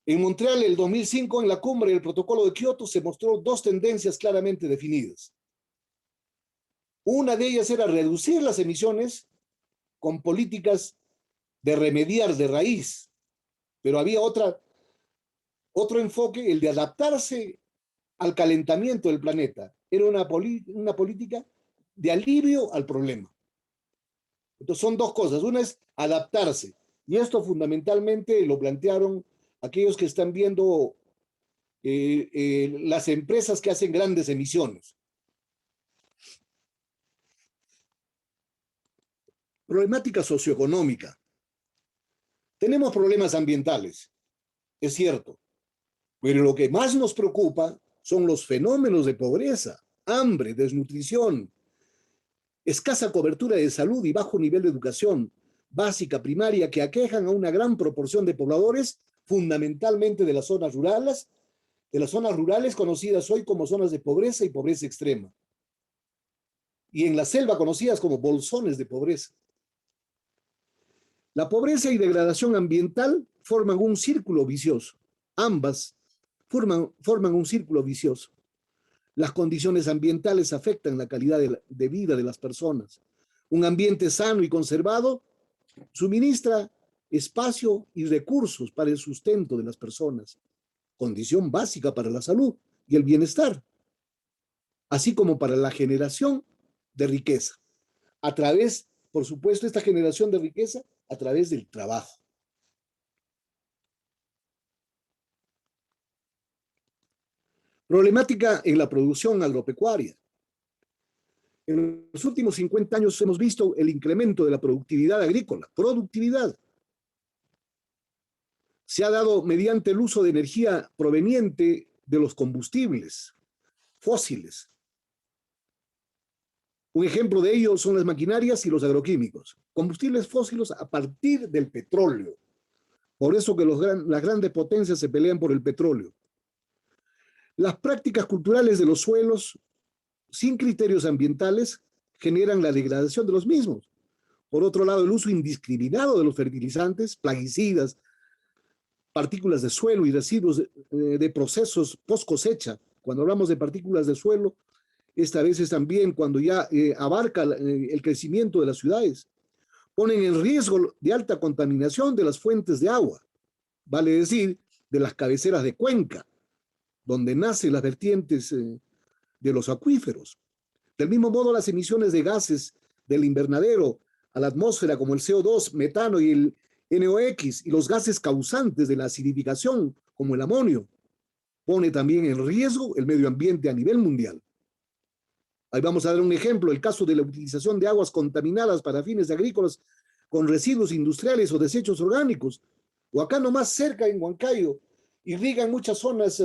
En Montreal, el 2005, en la cumbre del protocolo de Kioto, se mostró dos tendencias claramente definidas. Una de ellas era reducir las emisiones con políticas de remediar de raíz, pero había otro enfoque, el de adaptarse al calentamiento del planeta. Era una política de alivio al problema. Entonces son dos cosas. Una es adaptarse, y esto fundamentalmente lo plantearon aquellos que están viendo las empresas que hacen grandes emisiones. Problemática socioeconómica. Tenemos problemas ambientales, es cierto, pero lo que más nos preocupa son los fenómenos de pobreza, hambre, desnutrición, escasa cobertura de salud y bajo nivel de educación básica, primaria, que aquejan a una gran proporción de pobladores, fundamentalmente de las zonas rurales conocidas hoy como zonas de pobreza y pobreza extrema, y en la selva conocidas como bolsones de pobreza. La pobreza y degradación ambiental forman un círculo vicioso. Ambas forman un círculo vicioso. Las condiciones ambientales afectan la calidad de vida de las personas. Un ambiente sano y conservado suministra espacio y recursos para el sustento de las personas, condición básica para la salud y el bienestar, así como para la generación de riqueza. A través, por supuesto, esta generación de riqueza a través del trabajo. Problemática en la producción agropecuaria. En los últimos 50 años hemos visto el incremento de la productividad agrícola. Productividad. Se ha dado mediante el uso de energía proveniente de los combustibles fósiles. Un ejemplo de ello son las maquinarias y los agroquímicos. Combustibles fósiles a partir del petróleo. Por eso que las grandes potencias se pelean por el petróleo. Las prácticas culturales de los suelos, sin criterios ambientales, generan la degradación de los mismos. Por otro lado, el uso indiscriminado de los fertilizantes, plaguicidas, partículas de suelo y residuos de procesos post cosecha. Cuando hablamos de partículas de suelo, esta vez es también cuando ya abarca el crecimiento de las ciudades, ponen en riesgo de alta contaminación de las fuentes de agua, vale decir, de las cabeceras de cuenca, donde nacen las vertientes de los acuíferos. Del mismo modo, las emisiones de gases del invernadero a la atmósfera, como el CO2, metano y el NOx, y los gases causantes de la acidificación, como el amonio, pone también en riesgo el medio ambiente a nivel mundial. Ahí vamos a dar un ejemplo, el caso de la utilización de aguas contaminadas para fines agrícolas con residuos industriales o desechos orgánicos. O acá nomás cerca en Huancayo, irrigan muchas zonas,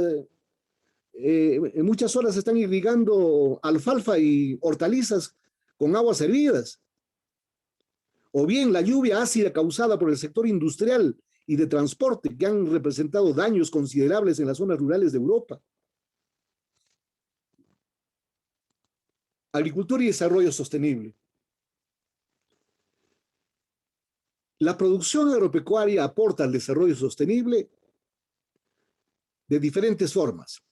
en muchas zonas están irrigando alfalfa y hortalizas con aguas hervidas. O bien la lluvia ácida causada por el sector industrial y de transporte que han representado daños considerables en las zonas rurales de Europa. Agricultura y desarrollo sostenible. La producción agropecuaria aporta al desarrollo sostenible de diferentes formas.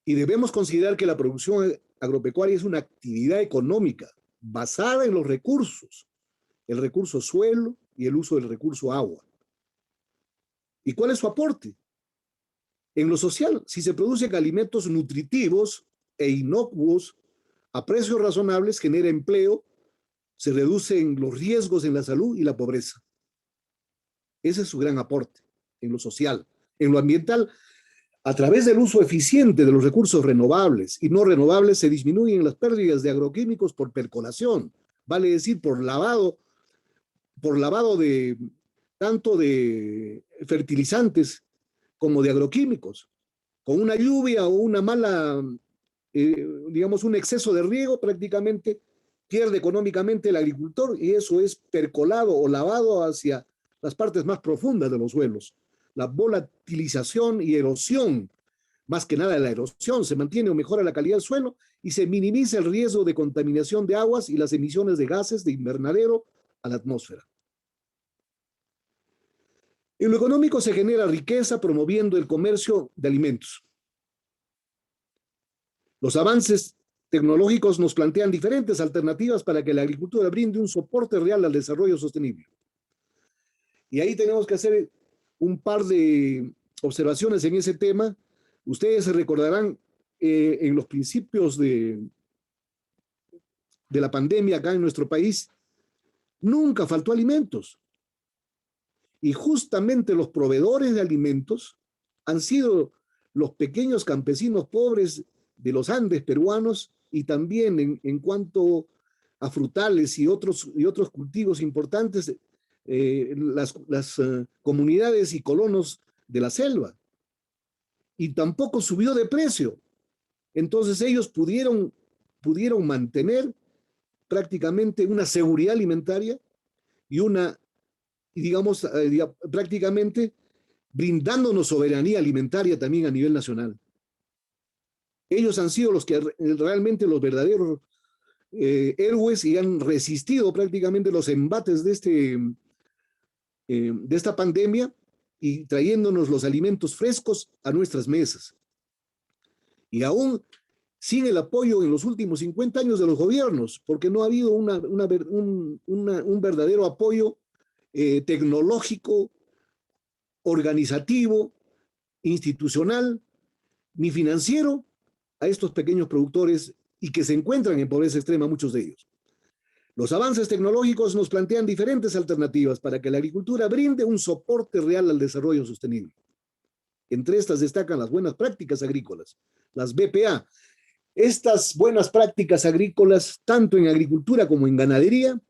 Y debemos considerar que la producción agropecuaria es una actividad económica basada en los recursos, el recurso suelo y el uso del recurso agua. ¿Y cuál es su aporte? En lo social, si se producen alimentos nutritivos e inocuos a precios razonables, genera empleo, se reducen los riesgos en la salud y la pobreza. Ese es su gran aporte en lo social. En lo ambiental, a través del uso eficiente de los recursos renovables y no renovables, se disminuyen las pérdidas de agroquímicos por percolación, vale decir, por lavado de tanto de fertilizantes como de agroquímicos. Con una lluvia o una mala digamos, un exceso de riego, prácticamente pierde económicamente el agricultor y eso es percolado o lavado hacia las partes más profundas de los suelos. La volatilización y erosión, más que nada la erosión, se mantiene o mejora la calidad del suelo y se minimiza el riesgo de contaminación de aguas y las emisiones de gases de invernadero a la atmósfera. En lo económico se genera riqueza promoviendo el comercio de alimentos. Los avances tecnológicos nos plantean diferentes alternativas para que la agricultura brinde un soporte real al desarrollo sostenible. Y ahí tenemos que hacer un par de observaciones en ese tema. Ustedes se recordarán en los principios de la pandemia acá en nuestro país, nunca faltó alimentos. Y justamente los proveedores de alimentos han sido los pequeños campesinos pobres de los Andes peruanos y también en cuanto a frutales y otros cultivos importantes, las comunidades y colonos de la selva. Y tampoco subió de precio. Entonces ellos pudieron mantener prácticamente una seguridad alimentaria y digamos, prácticamente brindándonos soberanía alimentaria también a nivel nacional. Ellos han sido los que realmente los verdaderos héroes y han resistido prácticamente los embates de esta pandemia y trayéndonos los alimentos frescos a nuestras mesas. Y aún sin el apoyo en los últimos 50 años de los gobiernos, porque no ha habido un verdadero apoyo tecnológico, organizativo, institucional, ni financiero a estos pequeños productores y que se encuentran en pobreza extrema, muchos de ellos. Los avances tecnológicos nos plantean diferentes alternativas para que la agricultura brinde un soporte real al desarrollo sostenible. Entre estas destacan las buenas prácticas agrícolas, las BPA. Estas buenas prácticas agrícolas, tanto en agricultura como en ganadería,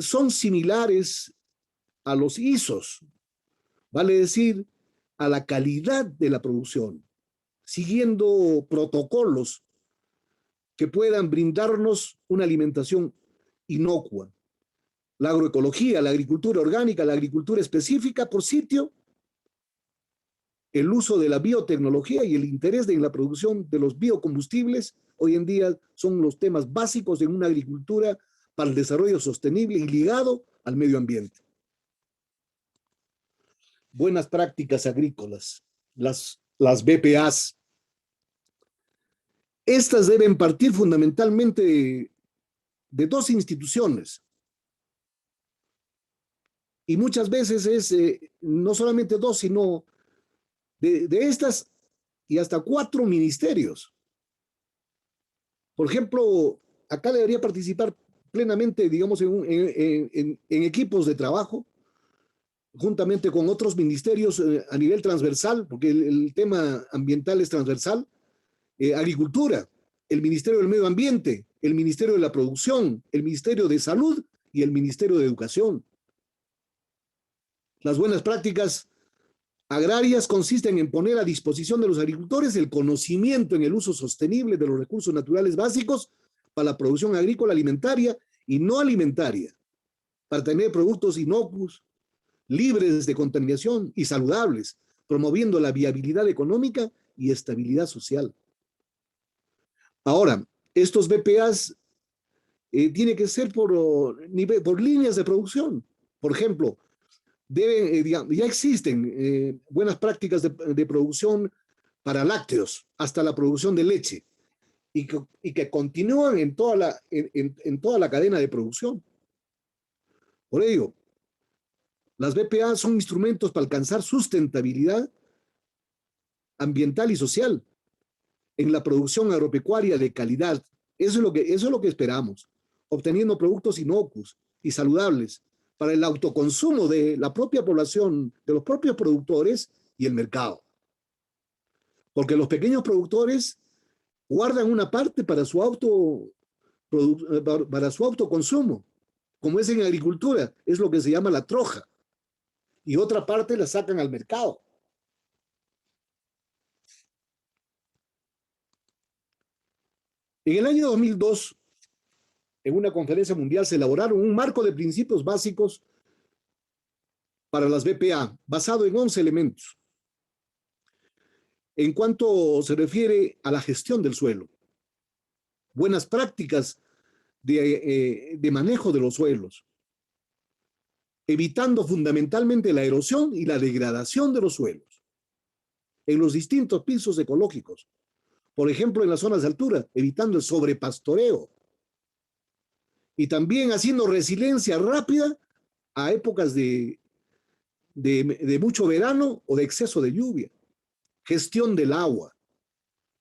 son similares a los ISOs, vale decir, a la calidad de la producción, siguiendo protocolos que puedan brindarnos una alimentación inocua. La agroecología, la agricultura orgánica, la agricultura específica por sitio, el uso de la biotecnología y el interés en la producción de los biocombustibles, hoy en día son los temas básicos en una agricultura para el desarrollo sostenible y ligado al medio ambiente. Buenas prácticas agrícolas, las BPAs. Estas deben partir fundamentalmente de dos instituciones. Y muchas veces es no solamente dos, sino de estas y hasta 4 ministerios. Por ejemplo, acá debería participar plenamente, digamos, en equipos de trabajo, juntamente con otros ministerios a nivel transversal, porque el tema ambiental es transversal, Agricultura, el Ministerio del Medio Ambiente, el Ministerio de la Producción, el Ministerio de Salud y el Ministerio de Educación. Las buenas prácticas agrarias consisten en poner a disposición de los agricultores el conocimiento en el uso sostenible de los recursos naturales básicos para la producción agrícola alimentaria y no alimentaria, para tener productos inocuos, libres de contaminación y saludables, promoviendo la viabilidad económica y estabilidad social. Ahora, estos BPAs tienen que ser por líneas de producción. Por ejemplo, ya existen buenas prácticas de producción para lácteos, hasta la producción de leche, y que continúan en toda la cadena de producción. Por ello, las BPA son instrumentos para alcanzar sustentabilidad ambiental y social en la producción agropecuaria de calidad. Eso es lo que esperamos, obteniendo productos inocuos y saludables para el autoconsumo de la propia población, de los propios productores y el mercado. Porque los pequeños productores guardan una parte para su autoconsumo, como es en agricultura, es lo que se llama la troja, y otra parte la sacan al mercado. En el año 2002, en una conferencia mundial, se elaboraron un marco de principios básicos para las BPA, basado en 11 elementos. En cuanto se refiere a la gestión del suelo, buenas prácticas de manejo de los suelos, evitando fundamentalmente la erosión y la degradación de los suelos en los distintos pisos ecológicos. Por ejemplo, en las zonas de altura, evitando el sobrepastoreo y también haciendo resiliencia rápida a épocas de mucho verano o de exceso de lluvia. Gestión del agua.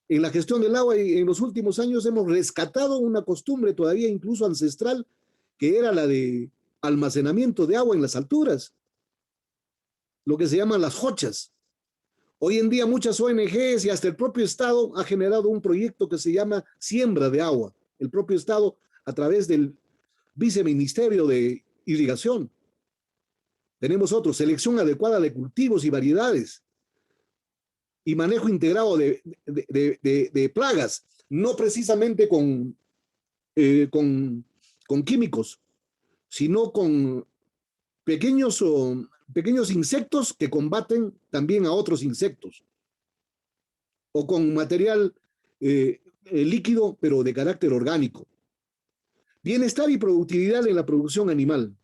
En la gestión del agua, en los últimos años hemos rescatado una costumbre todavía incluso ancestral, que era la de almacenamiento de agua en las alturas, lo que se llaman las jochas. Hoy en día muchas ONGs y hasta el propio Estado ha generado un proyecto que se llama Siembra de Agua. El propio Estado, a través del Viceministerio de Irrigación. Tenemos otro, selección adecuada de cultivos y variedades y manejo integrado de plagas, no precisamente con químicos, sino con pequeños insectos que combaten también a otros insectos, o con material líquido, pero de carácter orgánico. Bienestar y productividad en la producción animal.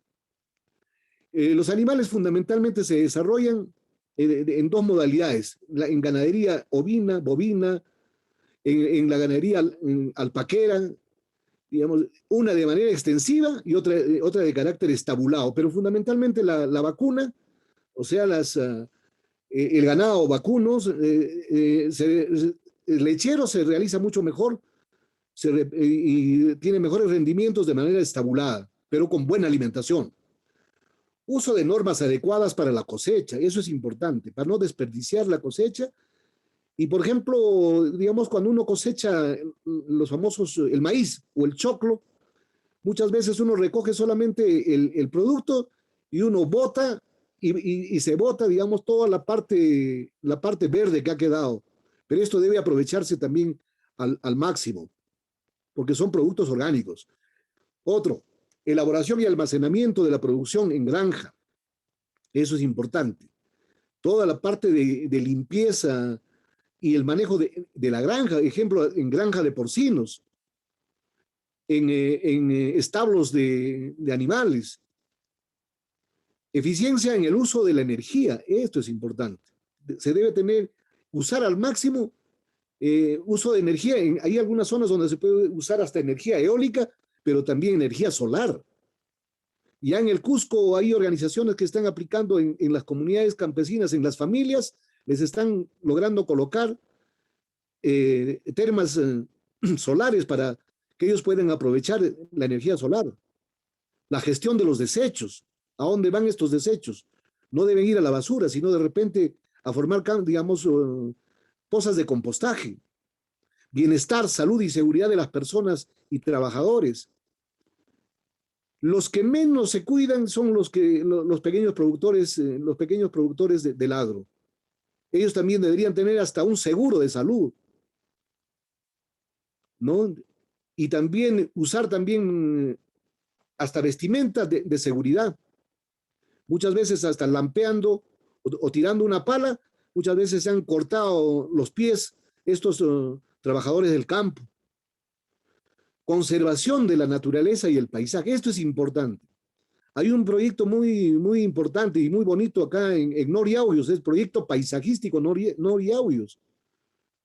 Los animales fundamentalmente se desarrollan en dos modalidades, en ganadería ovina, bovina, en la ganadería alpaquera, digamos, una de manera extensiva y otra de carácter estabulado, pero fundamentalmente la vacuna, o sea, el ganado vacunos, el lechero se realiza mucho mejor y tiene mejores rendimientos de manera estabulada, pero con buena alimentación. Uso de normas adecuadas para la cosecha, eso es importante, para no desperdiciar la cosecha. Y por ejemplo, digamos, cuando uno cosecha los famosos, el maíz o el choclo, muchas veces uno recoge solamente el producto y uno bota y se bota, digamos, toda la parte verde que ha quedado. Pero esto debe aprovecharse también al máximo, porque son productos orgánicos. Otro, elaboración y almacenamiento de la producción en granja. Eso es importante. Toda la parte de limpieza y el manejo de la granja, ejemplo, en granja de porcinos, en establos de animales. Eficiencia en el uso de la energía, esto es importante. Se debe usar al máximo uso de energía. Hay algunas zonas donde se puede usar hasta energía eólica, pero también energía solar. Ya en el Cusco hay organizaciones que están aplicando en las comunidades campesinas, en las familias, les están logrando colocar termas solares para que ellos puedan aprovechar la energía solar. La gestión de los desechos. ¿A dónde van estos desechos? No deben ir a la basura, sino de repente a formar, digamos, pozas de compostaje. Bienestar, salud y seguridad de las personas y trabajadores. Los que menos se cuidan son los pequeños productores del agro. Ellos también deberían tener hasta un seguro de salud, ¿no? Y también usar también hasta vestimenta de seguridad. Muchas veces hasta lampeando o tirando una pala, muchas veces se han cortado los pies estos trabajadores del campo. Conservación de la naturaleza y el paisaje, esto es importante. Hay un proyecto muy, muy importante y muy bonito acá en Noriauyos, el proyecto paisajístico Noriauyos,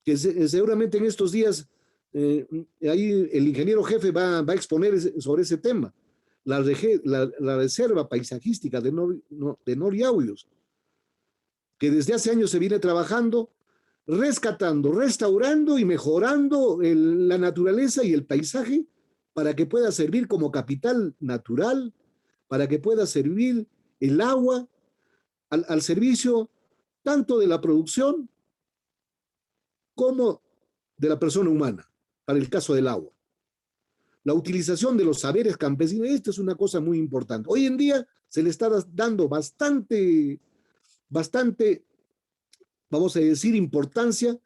que seguramente en estos días ahí el ingeniero jefe va a exponer sobre ese tema, la reserva paisajística de Noriauyos, que desde hace años se viene trabajando, rescatando, restaurando y mejorando la naturaleza y el paisaje para que pueda servir como capital natural, para que pueda servir el agua al servicio tanto de la producción como de la persona humana, para el caso del agua. La utilización de los saberes campesinos, esto es una cosa muy importante. Hoy en día se le está dando bastante, vamos a decir, importancia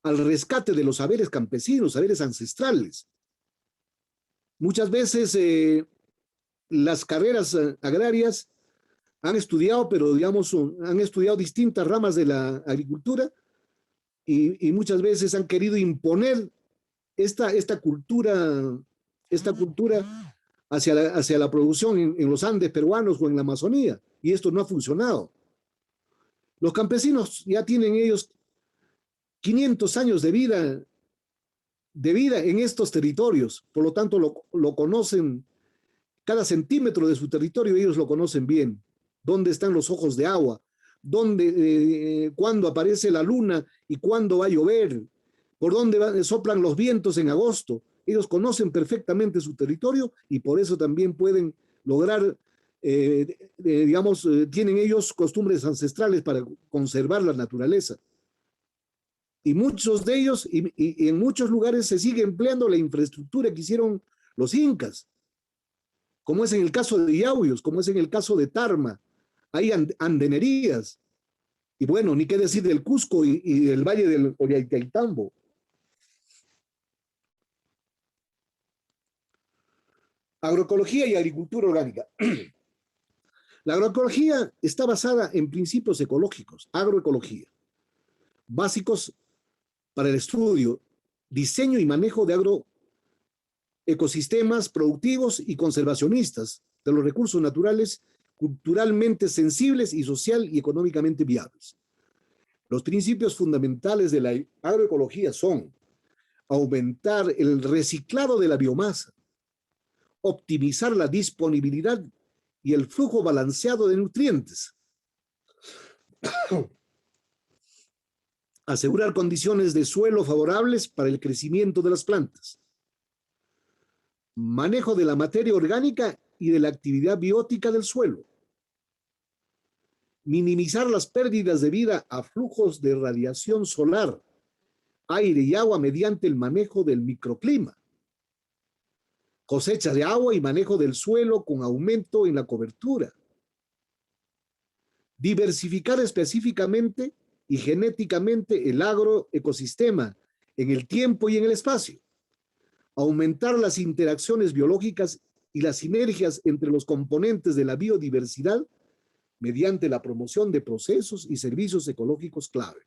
al rescate de los saberes campesinos, saberes ancestrales. Muchas veces las carreras agrarias han estudiado, pero digamos, han estudiado distintas ramas de la agricultura y muchas veces han querido imponer esta cultura hacia la producción en los Andes peruanos o en la Amazonía, y esto no ha funcionado. Los campesinos ya tienen ellos 500 años de vida en estos territorios, por lo tanto lo conocen, cada centímetro de su territorio ellos lo conocen bien. Dónde están los ojos de agua, cuándo aparece la luna y cuándo va a llover, por dónde soplan los vientos en agosto. Ellos conocen perfectamente su territorio y por eso también pueden lograr, tienen ellos costumbres ancestrales para conservar la naturaleza. Y muchos de ellos, y en muchos lugares se sigue empleando la infraestructura que hicieron los incas, como es en el caso de Yauyos, como es en el caso de Tarma. Hay andenerías. Y bueno, ni qué decir del Cusco y del Valle del Ollantaytambo. Agroecología y agricultura orgánica. La agroecología está basada en principios ecológicos, agroecología, básicos para el estudio, diseño y manejo de agroecosistemas productivos y conservacionistas de los recursos naturales culturalmente sensibles y social y económicamente viables. Los principios fundamentales de la agroecología son aumentar el reciclado de la biomasa, optimizar la disponibilidad y el flujo balanceado de nutrientes, asegurar condiciones de suelo favorables para el crecimiento de las plantas, manejo de la materia orgánica y de la actividad biótica del suelo, minimizar las pérdidas debidas a flujos de radiación solar, aire y agua mediante el manejo del microclima, cosecha de agua y manejo del suelo con aumento en la cobertura, diversificar específicamente y genéticamente el agroecosistema en el tiempo y en el espacio, aumentar las interacciones biológicas y las sinergias entre los componentes de la biodiversidad mediante la promoción de procesos y servicios ecológicos clave.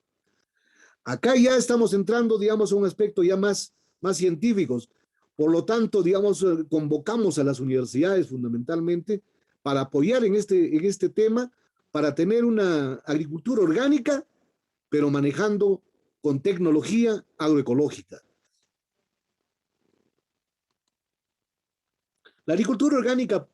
Acá ya estamos entrando, digamos, a un aspecto ya más científicos. Por lo tanto, digamos, convocamos a las universidades fundamentalmente para apoyar en este tema, para tener una agricultura orgánica, pero manejando con tecnología agroecológica. La agricultura orgánica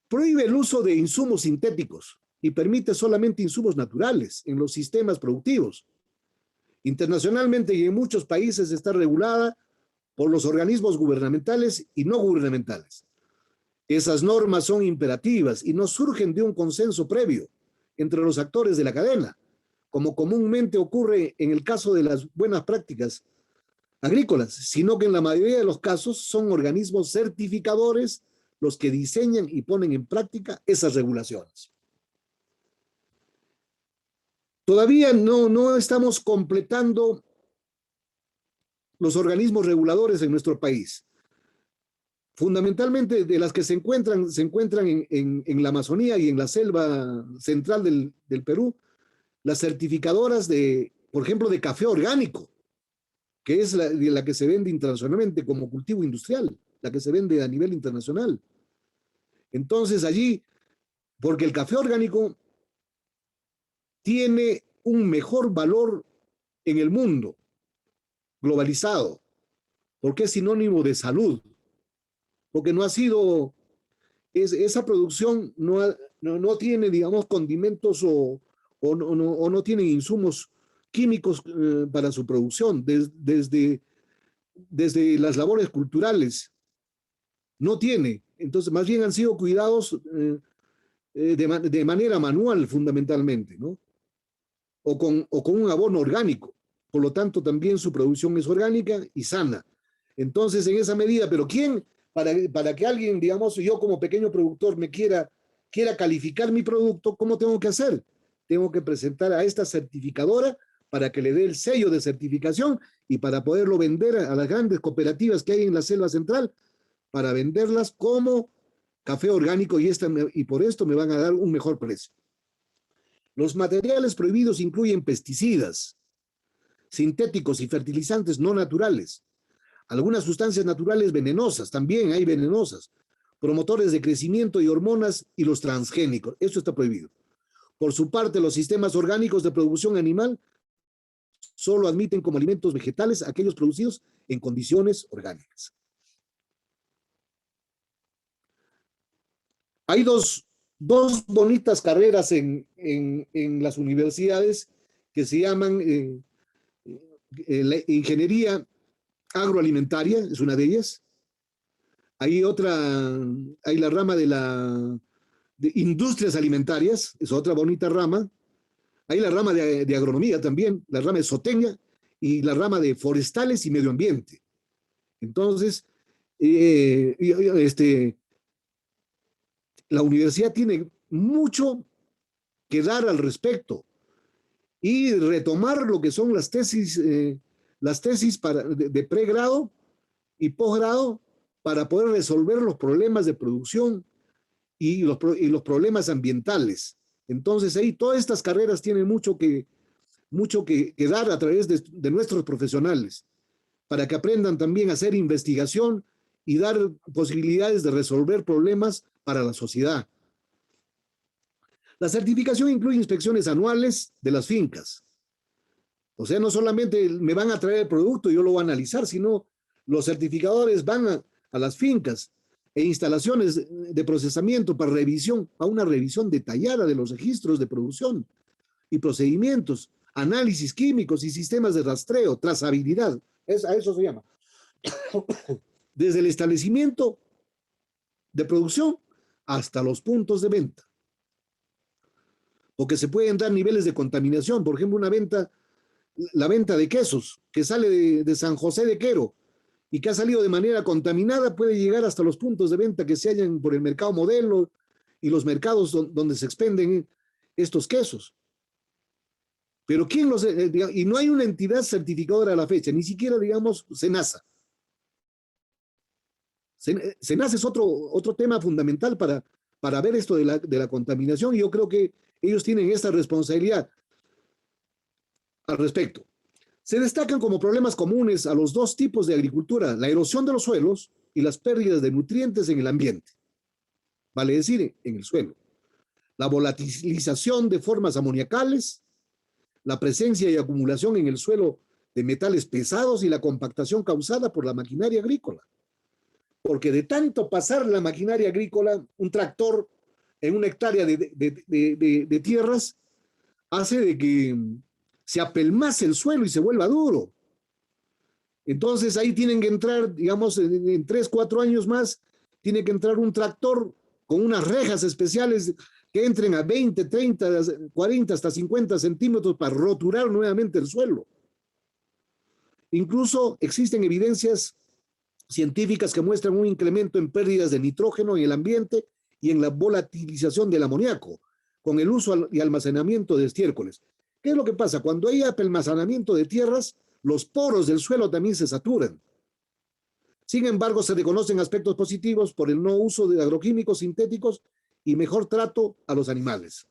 prohíbe el uso de insumos sintéticos y permite solamente insumos naturales en los sistemas productivos. Internacionalmente y en muchos países está regulada por los organismos gubernamentales y no gubernamentales. Esas normas son imperativas y no surgen de un consenso previo entre los actores de la cadena, como comúnmente ocurre en el caso de las buenas prácticas agrícolas, sino que en la mayoría de los casos son organismos certificadores los que diseñan y ponen en práctica esas regulaciones. Todavía no estamos completando los organismos reguladores en nuestro país. Fundamentalmente de las que se encuentran en la Amazonía y en la selva central del Perú, las certificadoras por ejemplo, de café orgánico, que es la que se vende internacionalmente como cultivo industrial, la que se vende a nivel internacional. Entonces allí, porque el café orgánico tiene un mejor valor en el mundo globalizado, porque es sinónimo de salud, porque no ha sido, esa producción no tiene, digamos, condimentos o no tiene insumos químicos para su producción, desde las labores culturales, no tiene. Entonces, más bien han sido cuidados de manera manual, fundamentalmente, ¿no? O con un abono orgánico. Por lo tanto, también su producción es orgánica y sana. Entonces, en esa medida, pero ¿quién, para que alguien, digamos, yo como pequeño productor me quiera calificar mi producto, ¿cómo tengo que hacer? Tengo que presentar a esta certificadora para que le dé el sello de certificación y para poderlo vender a las grandes cooperativas que hay en la selva central, para venderlas como café orgánico y por esto me van a dar un mejor precio. Los materiales prohibidos incluyen pesticidas, sintéticos y fertilizantes no naturales, algunas sustancias naturales venenosas, también hay venenosas, promotores de crecimiento y hormonas y los transgénicos. Esto está prohibido. Por su parte, los sistemas orgánicos de producción animal solo admiten como alimentos vegetales aquellos producidos en condiciones orgánicas. Hay dos bonitas carreras en las universidades que se llaman la ingeniería agroalimentaria, es una de ellas. Hay la rama de industrias alimentarias, es otra bonita rama. Hay la rama de agronomía también, la rama de zootecnia y la rama de forestales y medio ambiente. Entonces, la universidad tiene mucho que dar al respecto y retomar lo que son las tesis de pregrado y posgrado para poder resolver los problemas de producción y los problemas ambientales. Entonces ahí todas estas carreras tienen mucho que dar a través de nuestros profesionales para que aprendan también a hacer investigación y dar posibilidades de resolver problemas para la sociedad. La certificación incluye inspecciones anuales de las fincas. O sea, no solamente me van a traer el producto y yo lo voy a analizar, sino los certificadores van a las fincas e instalaciones de procesamiento para revisión, a una revisión detallada de los registros de producción y procedimientos, análisis químicos y sistemas de rastreo, trazabilidad. A eso se llama. Desde el establecimiento de producción hasta los puntos de venta. Porque se pueden dar niveles de contaminación. Por ejemplo, la venta de quesos que sale de San José de Quero y que ha salido de manera contaminada puede llegar hasta los puntos de venta que se hallan por el mercado modelo y los mercados donde se expenden estos quesos. Pero ¿quién los...? Y no hay una entidad certificadora a la fecha, ni siquiera, digamos, SENASA. SENASA es otro tema fundamental para ver esto de la contaminación, y yo creo que ellos tienen esta responsabilidad al respecto. Se destacan como problemas comunes a los dos tipos de agricultura, la erosión de los suelos y las pérdidas de nutrientes en el ambiente, vale decir, en el suelo. La volatilización de formas amoniacales, la presencia y acumulación en el suelo de metales pesados y la compactación causada por la maquinaria agrícola. Porque de tanto pasar la maquinaria agrícola, un tractor en una hectárea de tierras, hace de que se apelmace el suelo y se vuelva duro. Entonces ahí tienen que entrar, digamos, en 3, 4 años más, tiene que entrar un tractor con unas rejas especiales que entren a 20, 30, 40, hasta 50 centímetros para roturar nuevamente el suelo. Incluso existen evidencias científicas que muestran un incremento en pérdidas de nitrógeno en el ambiente y en la volatilización del amoníaco, con el uso y almacenamiento de estiércoles. ¿Qué es lo que pasa? Cuando hay almacenamiento de tierras, los poros del suelo también se saturan. Sin embargo, se reconocen aspectos positivos por el no uso de agroquímicos sintéticos y mejor trato a los animales.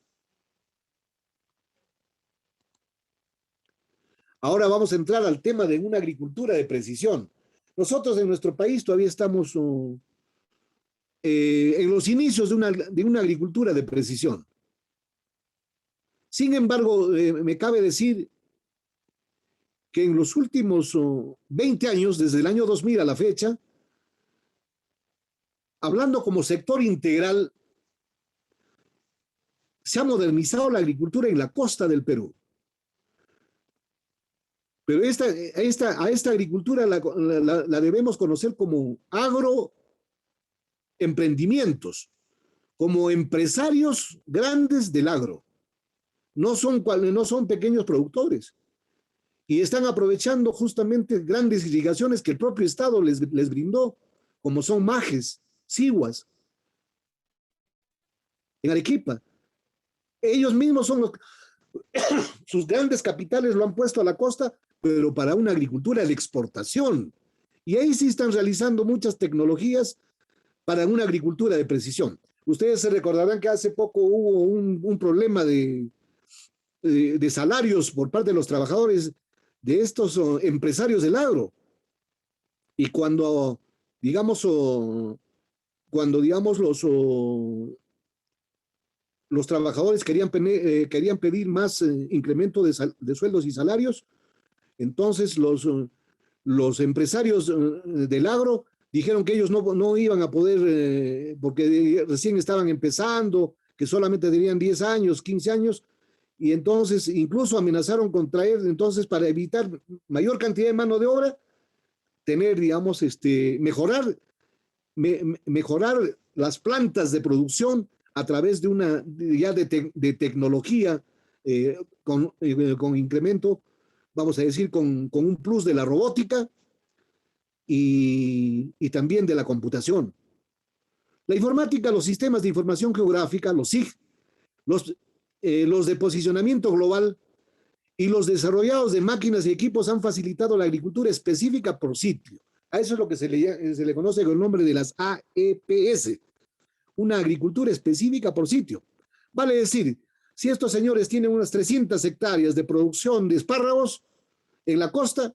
Ahora vamos a entrar al tema de una agricultura de precisión. Nosotros en nuestro país todavía estamos en los inicios de una agricultura de precisión. Sin embargo, me cabe decir que en los últimos 20 años, desde el año 2000 a la fecha, hablando como sector integral, se ha modernizado la agricultura en la costa del Perú. Pero a esta agricultura la debemos conocer como agroemprendimientos, como empresarios grandes del agro. No son pequeños productores. Y están aprovechando justamente grandes irrigaciones que el propio Estado les brindó, como son Majes, Siguas, en Arequipa. Ellos mismos son Sus grandes capitales lo han puesto a la costa, pero para una agricultura de exportación. Y ahí sí están realizando muchas tecnologías para una agricultura de precisión. Ustedes se recordarán que hace poco hubo un problema de salarios por parte de los trabajadores de estos empresarios del agro. Y cuando, digamos, los trabajadores querían pedir más incremento de sueldos y salarios, entonces los empresarios del agro dijeron que ellos no iban a poder, porque recién estaban empezando, que solamente tenían 10 años, 15 años, y entonces incluso amenazaron con traer, entonces para evitar mayor cantidad de mano de obra, tener, digamos, mejorar las plantas de producción a través de de tecnología con incremento, vamos a decir, con un plus de la robótica y también de la computación. La informática, los sistemas de información geográfica, los SIG, los de posicionamiento global y los desarrollados de máquinas y equipos han facilitado la agricultura específica por sitio. A eso es lo que se le conoce con el nombre de las AEPS, una agricultura específica por sitio. Vale decir, si estos señores tienen unas 300 hectáreas de producción de espárragos en la costa,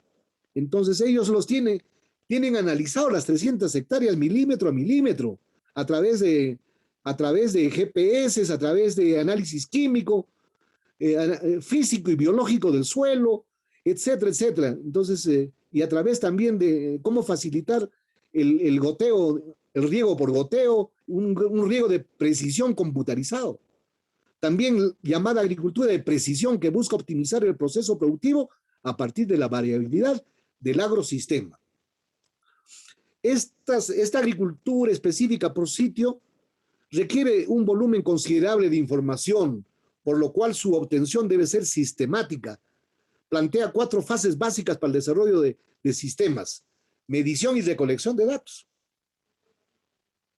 entonces ellos tienen analizado las 300 hectáreas milímetro a milímetro a través de GPS, a través de análisis químico, físico y biológico del suelo, etcétera, etcétera. Entonces, y a través también de cómo facilitar el goteo, el riego por goteo, un riego de precisión computarizado. También llamada agricultura de precisión, que busca optimizar el proceso productivo a partir de la variabilidad del agrosistema. Esta agricultura específica por sitio requiere un volumen considerable de información, por lo cual su obtención debe ser sistemática. Plantea 4 fases básicas para el desarrollo de sistemas: medición y recolección de datos,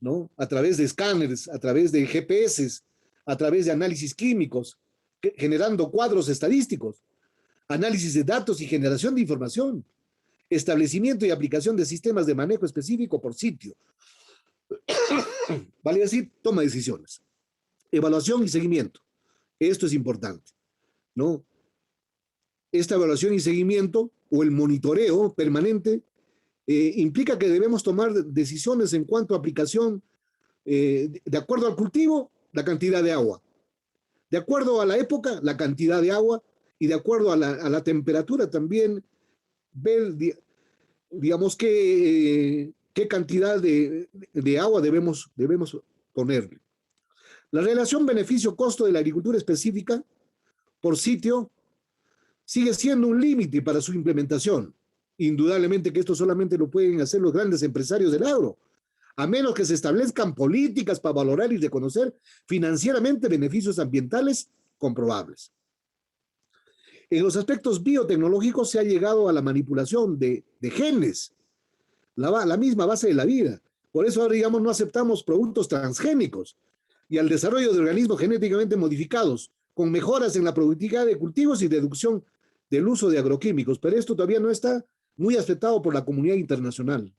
¿no? A través de escáneres, a través de GPS, a través de análisis químicos, generando cuadros estadísticos, análisis de datos y generación de información, establecimiento y aplicación de sistemas de manejo específico por sitio. Vale decir, toma de decisiones, evaluación y seguimiento. Esto es importante, ¿no? Esta evaluación y seguimiento o el monitoreo permanente implica que debemos tomar decisiones en cuanto a aplicación de acuerdo al cultivo, la cantidad de agua, de acuerdo a la época, la cantidad de agua, y de acuerdo a la temperatura también ver, digamos, qué cantidad de agua debemos ponerle. La relación beneficio-costo de la agricultura específica por sitio sigue siendo un límite para su implementación. Indudablemente que esto solamente lo pueden hacer los grandes empresarios del agro, a menos que se establezcan políticas para valorar y reconocer financieramente beneficios ambientales comprobables. En los aspectos biotecnológicos se ha llegado a la manipulación de genes, la misma base de la vida. Por eso ahora, digamos, no aceptamos productos transgénicos y al desarrollo de organismos genéticamente modificados, con mejoras en la productividad de cultivos y reducción del uso de agroquímicos. Pero esto todavía no está muy aceptado por la comunidad internacional.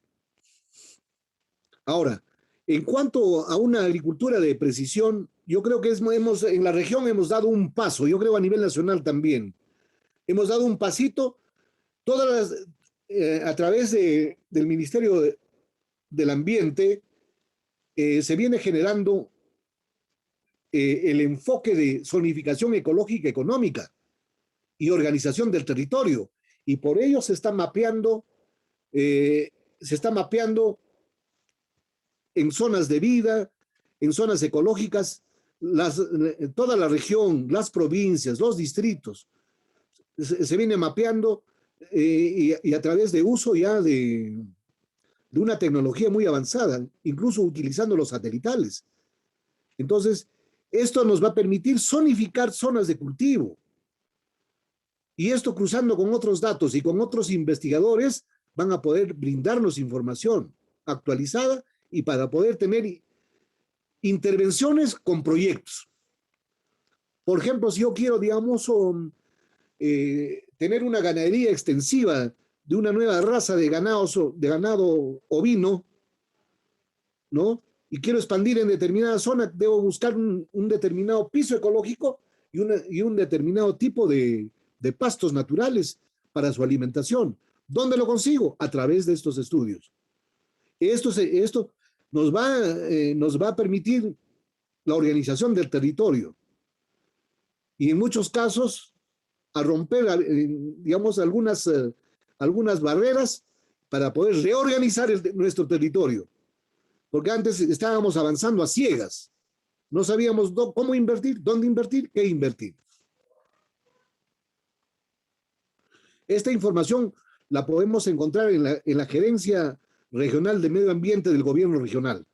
Ahora, en cuanto a una agricultura de precisión, yo creo que en la región hemos dado un paso, yo creo a nivel nacional también. Hemos dado un pasito, a través del Ministerio del Ambiente, se viene generando el enfoque de zonificación ecológica económica y organización del territorio, y por ello se está mapeando en zonas de vida, en zonas ecológicas, toda la región, las provincias, los distritos. Se viene mapeando y a través de uso ya de una tecnología muy avanzada, incluso utilizando los satelitales. Entonces, esto nos va a permitir zonificar zonas de cultivo. Y esto, cruzando con otros datos y con otros investigadores, van a poder brindarnos información actualizada y para poder tener intervenciones con proyectos. Por ejemplo, si yo quiero, digamos, tener una ganadería extensiva de una nueva raza de ganado ovino, ¿no? Y quiero expandir en determinada zona, debo buscar un determinado piso ecológico y un determinado tipo de pastos naturales para su alimentación. ¿Dónde lo consigo? A través de estos estudios. Esto nos va a permitir la organización del territorio y en muchos casos a romper, digamos, algunas barreras para poder reorganizar nuestro territorio. Porque antes estábamos avanzando a ciegas. No sabíamos cómo invertir, dónde invertir, qué invertir. Esta información la podemos encontrar en la Gerencia Regional de Medio Ambiente del Gobierno Regional.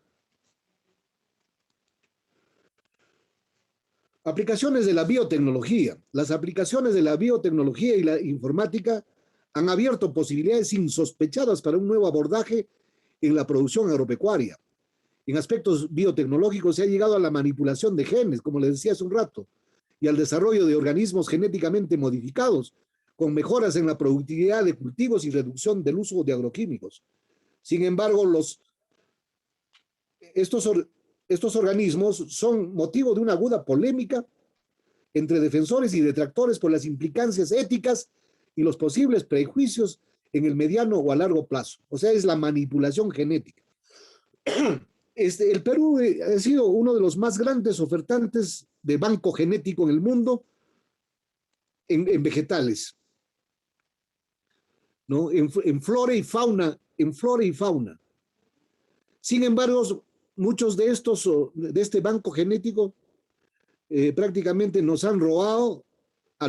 Aplicaciones de la biotecnología. Las aplicaciones de la biotecnología y la informática han abierto posibilidades insospechadas para un nuevo abordaje en la producción agropecuaria. En aspectos biotecnológicos se ha llegado a la manipulación de genes, como les decía hace un rato, y al desarrollo de organismos genéticamente modificados, con mejoras en la productividad de cultivos y reducción del uso de agroquímicos. Sin embargo, estos organismos son motivo de una aguda polémica entre defensores y detractores por las implicancias éticas y los posibles prejuicios en el mediano o a largo plazo. O sea, es la manipulación genética. El Perú ha sido uno de los más grandes ofertantes de banco genético en el mundo en vegetales, ¿no? En flora y fauna, Sin embargo, muchos de este banco genético prácticamente nos han robado a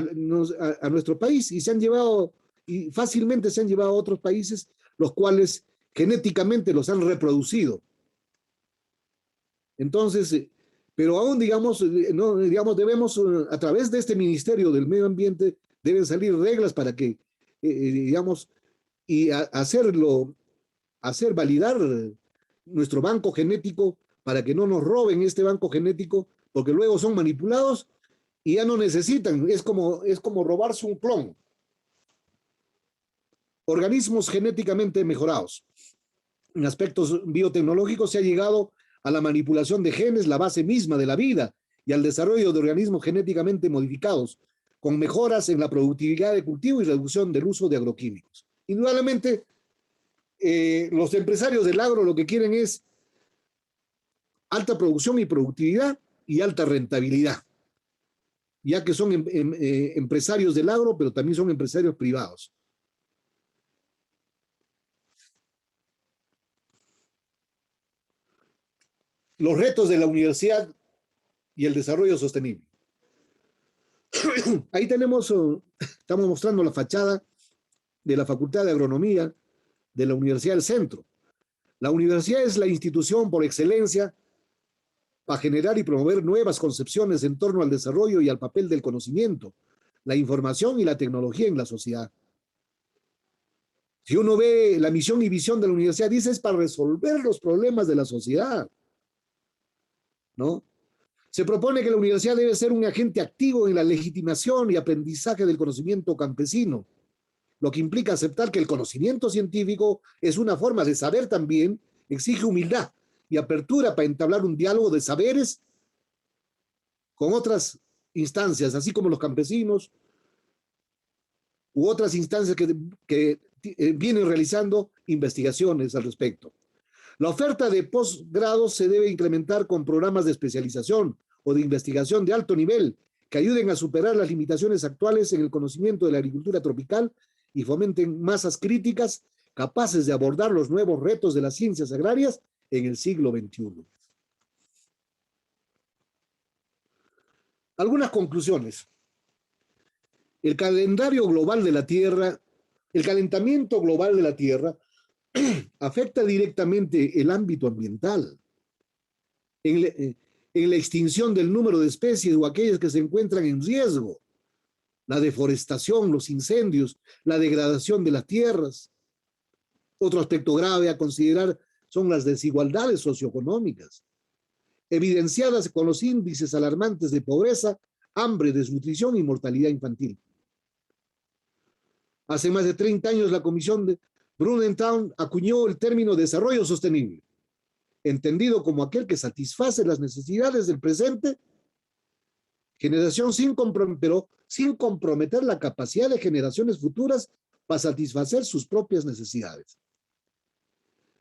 nuestro país y fácilmente se han llevado a otros países, los cuales genéticamente los han reproducido. Entonces, pero aún, digamos, debemos, a través de este Ministerio del Medio Ambiente, deben salir reglas para que, digamos, y hacer validar nuestro banco genético para que no nos roben este banco genético, porque luego son manipulados y ya no necesitan, es como robarse un clon. Organismos genéticamente mejorados. En aspectos biotecnológicos se ha llegado a la manipulación de genes, la base misma de la vida, y al desarrollo de organismos genéticamente modificados, con mejoras en la productividad de cultivo y reducción del uso de agroquímicos. Indudablemente, los empresarios del agro lo que quieren es alta producción y productividad y alta rentabilidad, ya que son empresarios del agro, pero también son empresarios privados. Los retos de la universidad y el desarrollo sostenible. Ahí estamos mostrando la fachada de la Facultad de Agronomía de la Universidad del Centro. La universidad es la institución por excelencia para generar y promover nuevas concepciones en torno al desarrollo y al papel del conocimiento, la información y la tecnología en la sociedad. Si uno ve la misión y visión de la universidad, dice es para resolver los problemas de la sociedad, ¿no? Se propone que la universidad debe ser un agente activo en la legitimación y aprendizaje del conocimiento campesino, lo que implica aceptar que el conocimiento científico es una forma de saber también, exige humildad y apertura para entablar un diálogo de saberes con otras instancias, así como los campesinos u otras instancias que vienen realizando investigaciones al respecto. La oferta de posgrado se debe incrementar con programas de especialización o de investigación de alto nivel que ayuden a superar las limitaciones actuales en el conocimiento de la agricultura tropical y fomenten masas críticas capaces de abordar los nuevos retos de las ciencias agrarias en el siglo XXI. Algunas conclusiones. El calentamiento global de la Tierra afecta directamente el ámbito ambiental, en la extinción del número de especies o aquellas que se encuentran en riesgo, la deforestación, los incendios, la degradación de las tierras. Otro aspecto grave a considerar son las desigualdades socioeconómicas, evidenciadas con los índices alarmantes de pobreza, hambre, desnutrición y mortalidad infantil. Hace más de 30 años la Comisión de Brundtland acuñó el término desarrollo sostenible, entendido como aquel que satisface las necesidades del presente generación pero sin comprometer la capacidad de generaciones futuras para satisfacer sus propias necesidades.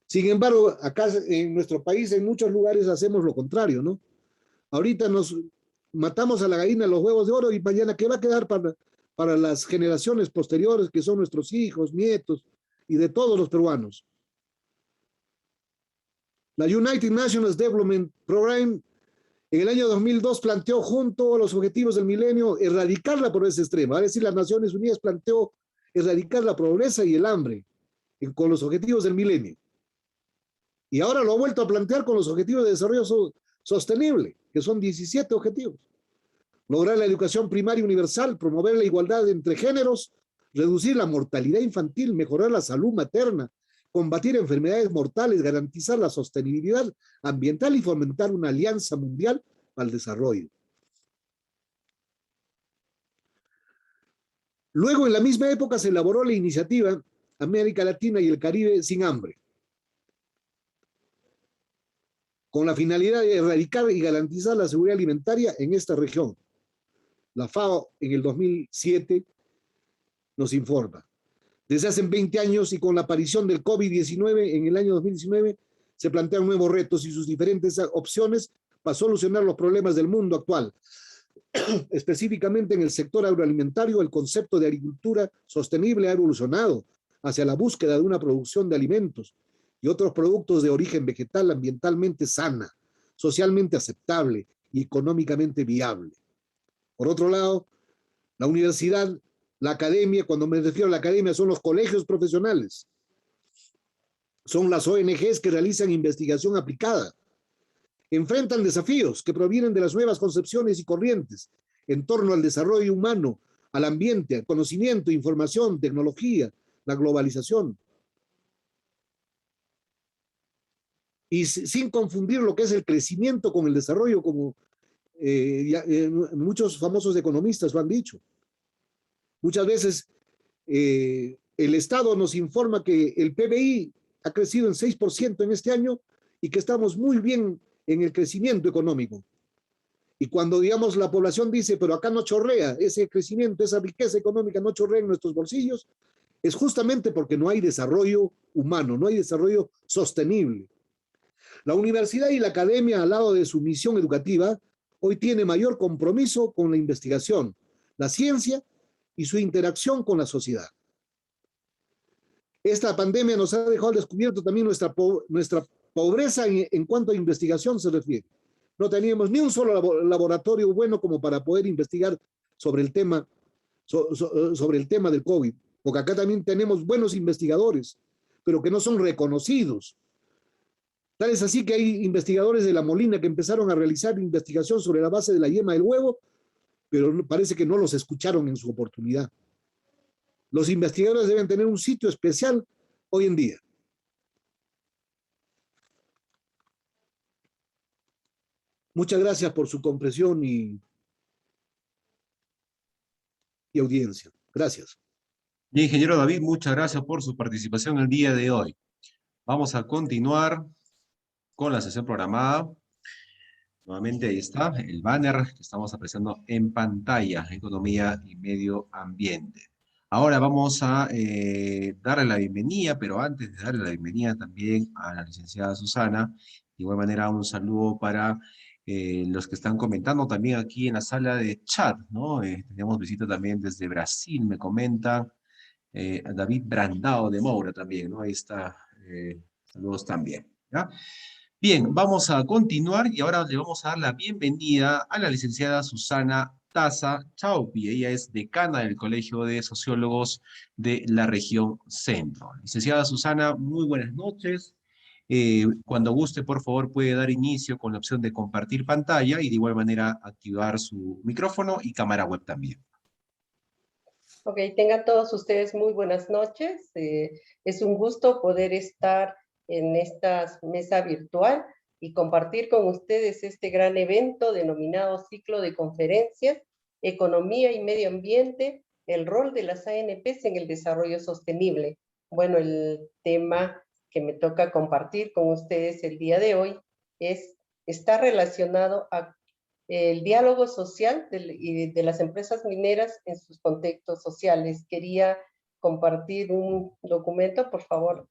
Sin embargo, acá en nuestro país, en muchos lugares hacemos lo contrario, ¿no? Ahorita nos matamos a la gallina los huevos de oro y mañana, ¿qué va a quedar para las generaciones posteriores, que son nuestros hijos, nietos y de todos los peruanos? La United Nations Development Program en el año 2002 planteó junto a los objetivos del milenio erradicar la pobreza extrema. Es decir, las Naciones Unidas planteó erradicar la pobreza y el hambre con los objetivos del milenio. Y ahora lo ha vuelto a plantear con los objetivos de desarrollo sostenible, que son 17 objetivos. Lograr la educación primaria universal, promover la igualdad entre géneros, reducir la mortalidad infantil, mejorar la salud materna, combatir enfermedades mortales, garantizar la sostenibilidad ambiental y fomentar una alianza mundial para el desarrollo. Luego, en la misma época, se elaboró la iniciativa América Latina y el Caribe sin hambre, con la finalidad de erradicar y garantizar la seguridad alimentaria en esta región. La FAO en el 2007 nos informa. Desde hace 20 años y con la aparición del COVID-19 en el año 2019, se plantean nuevos retos y sus diferentes opciones para solucionar los problemas del mundo actual. Específicamente en el sector agroalimentario, el concepto de agricultura sostenible ha evolucionado hacia la búsqueda de una producción de alimentos y otros productos de origen vegetal ambientalmente sana, socialmente aceptable y económicamente viable. Por otro lado, la universidad, la academia, cuando me refiero a la academia, son los colegios profesionales, son las ONGs que realizan investigación aplicada, enfrentan desafíos que provienen de las nuevas concepciones y corrientes en torno al desarrollo humano, al ambiente, al conocimiento, información, tecnología, la globalización. Y sin confundir lo que es el crecimiento con el desarrollo, como muchos famosos economistas lo han dicho. Muchas veces el Estado nos informa que el PBI ha crecido en 6% en este año y que estamos muy bien en el crecimiento económico. Y cuando, digamos, la población dice, pero acá no chorrea, ese crecimiento, esa riqueza económica no chorrea en nuestros bolsillos, es justamente porque no hay desarrollo humano, no hay desarrollo sostenible. La universidad y la academia, al lado de su misión educativa, hoy tiene mayor compromiso con la investigación, la ciencia y su interacción con la sociedad. Esta pandemia nos ha dejado al descubierto también nuestra pobreza en cuanto a investigación se refiere. No teníamos ni un solo laboratorio bueno como para poder investigar sobre el tema, sobre el tema del COVID, porque acá también tenemos buenos investigadores, pero que no son reconocidos. Tal es así que hay investigadores de La Molina que empezaron a realizar investigación sobre la base de la yema del huevo, pero parece que no los escucharon en su oportunidad. Los investigadores deben tener un sitio especial hoy en día. Muchas gracias por su comprensión y audiencia. Gracias. Bien, ingeniero David, muchas gracias por su participación el día de hoy. Vamos a continuar con la sesión programada. Nuevamente ahí está el banner que estamos apreciando en pantalla, Economía y Medio Ambiente. Ahora vamos a darle la bienvenida, pero antes de darle la bienvenida también a la licenciada Susana, de igual manera un saludo para los que están comentando también aquí en la sala de chat, ¿no? Tenemos visita también desde Brasil, me comenta David Brandao de Moura también, ¿no? Ahí está, saludos también, ¿ya? Bien, vamos a continuar y ahora le vamos a dar la bienvenida a la licenciada Susana Taza Chaupi. Ella es decana del Colegio de Sociólogos de la región Centro. Licenciada Susana, muy buenas noches. Cuando guste, por favor, puede dar inicio con la opción de compartir pantalla y de igual manera activar su micrófono y cámara web también. Ok, tengan todos ustedes muy buenas noches. Es un gusto poder estar en esta mesa virtual y compartir con ustedes este gran evento denominado Ciclo de Conferencias economía y medio ambiente, el rol de las ANPs en el desarrollo sostenible. Bueno, el tema que me toca compartir con ustedes el día de hoy está relacionado a el diálogo social de las empresas mineras en sus contextos sociales. Quería compartir un documento, por favor,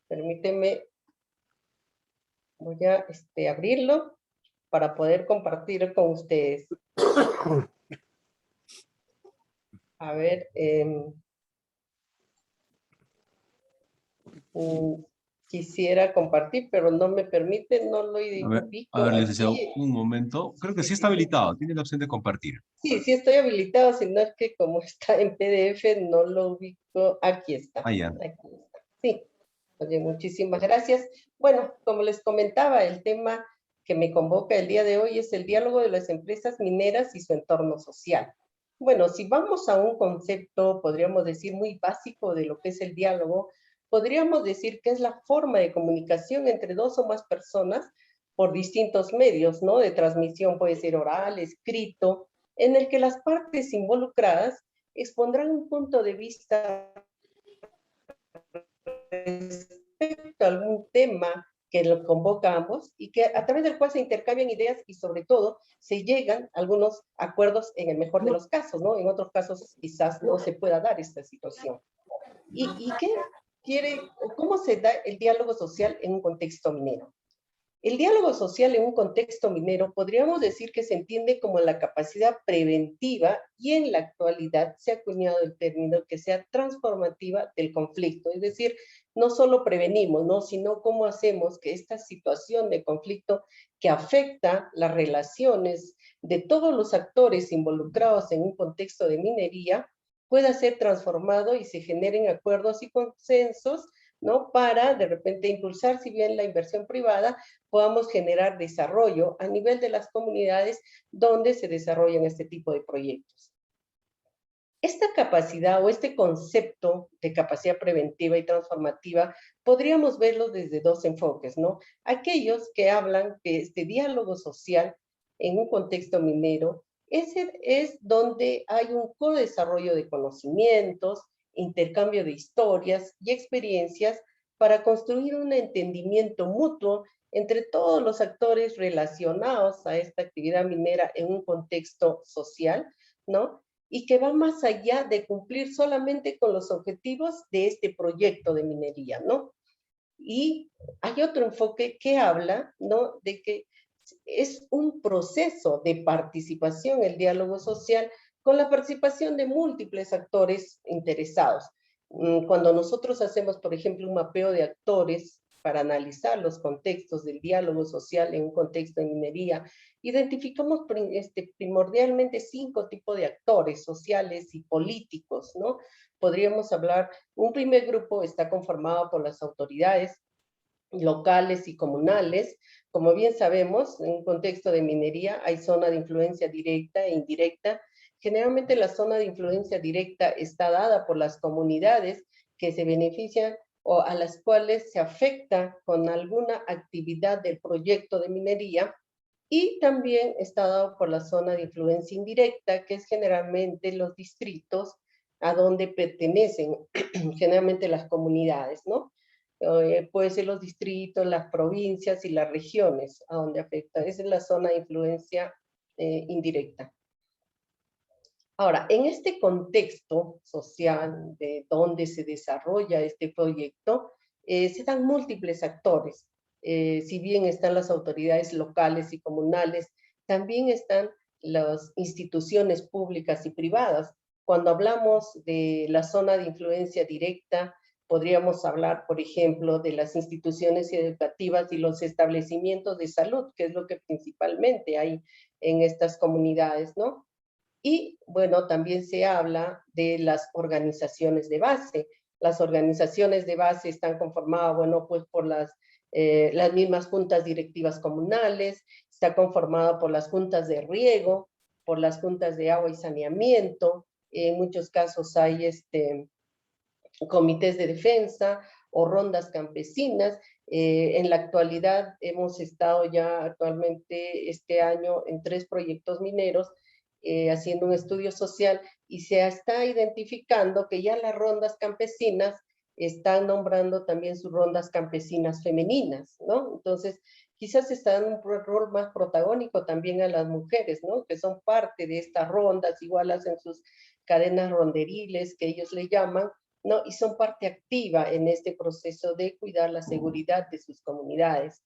permíteme, voy a abrirlo para poder compartir con ustedes. A ver, quisiera compartir, pero no me permite, no lo identifico. A ver, licenciado, aquí. un momento. Creo que sí está habilitado, tiene la opción de compartir. Sí, sí estoy habilitado, sino es que como está en PDF no lo ubico. Aquí está. Ah, ya. Aquí está. Sí. Oye, muchísimas gracias. Bueno, como les comentaba, el tema que me convoca el día de hoy es el diálogo de las empresas mineras y su entorno social. Bueno, si vamos a un concepto, podríamos decir, muy básico de lo que es el diálogo, podríamos decir que es la forma de comunicación entre dos o más personas por distintos medios, ¿no? De transmisión, puede ser oral, escrito, en el que las partes involucradas expondrán un punto de vista respecto a algún tema que lo convoca a ambos y que a través del cual se intercambian ideas y sobre todo se llegan a algunos acuerdos en el mejor de los casos, ¿no? En otros casos quizás no se pueda dar esta situación. ¿Y qué cómo se da el diálogo social en un contexto minero? El diálogo social en un contexto minero podríamos decir que se entiende como la capacidad preventiva y en la actualidad se ha acuñado el término que sea transformativa del conflicto. Es decir, no solo prevenimos, ¿no? Sino cómo hacemos que esta situación de conflicto que afecta las relaciones de todos los actores involucrados en un contexto de minería pueda ser transformado y se generen acuerdos y consensos, ¿no? Para de repente impulsar, si bien la inversión privada, podamos generar desarrollo a nivel de las comunidades donde se desarrollan este tipo de proyectos. Esta capacidad o este concepto de capacidad preventiva y transformativa podríamos verlo desde dos enfoques, ¿no? Aquellos que hablan que este diálogo social en un contexto minero es donde hay un co-desarrollo de conocimientos, intercambio de historias y experiencias para construir un entendimiento mutuo entre todos los actores relacionados a esta actividad minera en un contexto social, ¿no? Y que va más allá de cumplir solamente con los objetivos de este proyecto de minería, ¿no? Y hay otro enfoque que habla, ¿no? De que es un proceso de participación, el diálogo social, con la participación de múltiples actores interesados. Cuando nosotros hacemos, por ejemplo, un mapeo de actores para analizar los contextos del diálogo social en un contexto de minería, identificamos primordialmente 5 tipos de actores sociales y políticos, ¿no? Podríamos hablar, un primer grupo está conformado por las autoridades locales y comunales. Como bien sabemos, en un contexto de minería hay zona de influencia directa e indirecta. Generalmente la zona de influencia directa está dada por las comunidades que se benefician o a las cuales se afecta con alguna actividad del proyecto de minería, y también está dado por la zona de influencia indirecta, que es generalmente los distritos a donde pertenecen generalmente las comunidades, ¿no? Puede ser los distritos, las provincias y las regiones a donde afecta. Esa es la zona de influencia indirecta. Ahora, en este contexto social de donde se desarrolla este proyecto, se dan múltiples actores. Si bien están las autoridades locales y comunales, también están las instituciones públicas y privadas. Cuando hablamos de la zona de influencia directa, podríamos hablar, por ejemplo, de las instituciones educativas y los establecimientos de salud, que es lo que principalmente hay en estas comunidades, ¿no? Y bueno, también se habla de las organizaciones de base. Las organizaciones de base están conformadas, bueno, pues por las mismas juntas directivas comunales, está conformado por las juntas de riego, por las juntas de agua y saneamiento. En muchos casos hay comités de defensa o rondas campesinas. En la actualidad hemos estado ya actualmente este año en 3 proyectos mineros haciendo un estudio social y se está identificando que ya las rondas campesinas están nombrando también sus rondas campesinas femeninas, ¿no? Entonces, quizás se está dando un rol más protagónico también a las mujeres, ¿no? Que son parte de estas rondas, igual hacen sus cadenas ronderiles, que ellos le llaman, ¿no? Y son parte activa en este proceso de cuidar la seguridad de sus comunidades.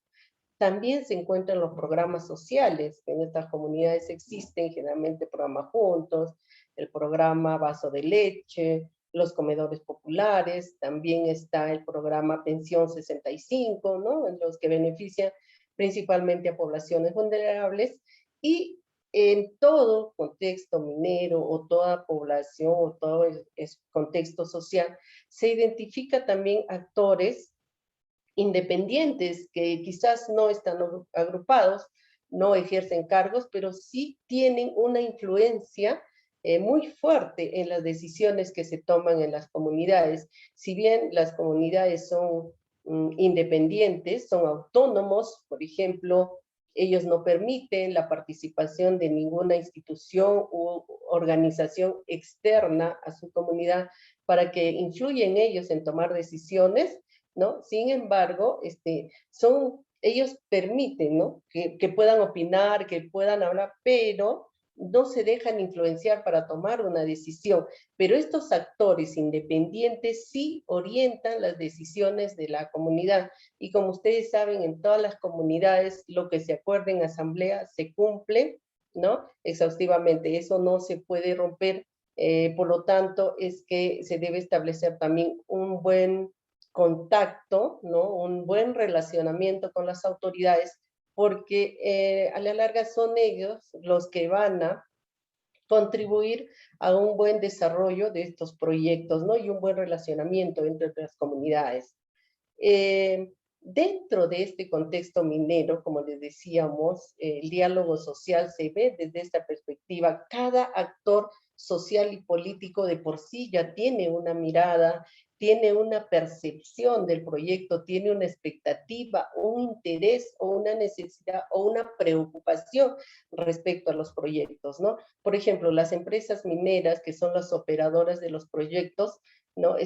También se encuentran los programas sociales, que en estas comunidades existen, generalmente programas juntos, el programa Vaso de Leche, los comedores populares, también está el programa Pensión 65, ¿no? En los que benefician principalmente a poblaciones vulnerables, y en todo contexto minero o toda población o todo el contexto social, se identifica también actores independientes que quizás no están agrupados, no ejercen cargos, pero sí tienen una influencia muy fuerte en las decisiones que se toman en las comunidades. Si bien las comunidades son independientes, son autónomos, por ejemplo, ellos no permiten la participación de ninguna institución u organización externa a su comunidad para que influya en ellos en tomar decisiones, ¿no? Sin embargo, ellos permiten, ¿no? que puedan opinar, que puedan hablar, pero no se dejan influenciar para tomar una decisión. Pero estos actores independientes sí orientan las decisiones de la comunidad. Y como ustedes saben, en todas las comunidades, lo que se acuerde en asamblea se cumple, ¿no? Exhaustivamente. Eso no se puede romper. Por lo tanto, es que se debe establecer también un buen contacto, ¿no? Un buen relacionamiento con las autoridades, porque a la larga son ellos los que van a contribuir a un buen desarrollo de estos proyectos, ¿no? Y un buen relacionamiento entre las comunidades. Dentro de este contexto minero, como les decíamos, el diálogo social se ve desde esta perspectiva. Cada actor social y político de por sí ya tiene una mirada, tiene una percepción del proyecto, tiene una expectativa, un interés o una necesidad o una preocupación respecto a los proyectos, ¿no? Por ejemplo, las empresas mineras, que son las operadoras de los proyectos, ¿no?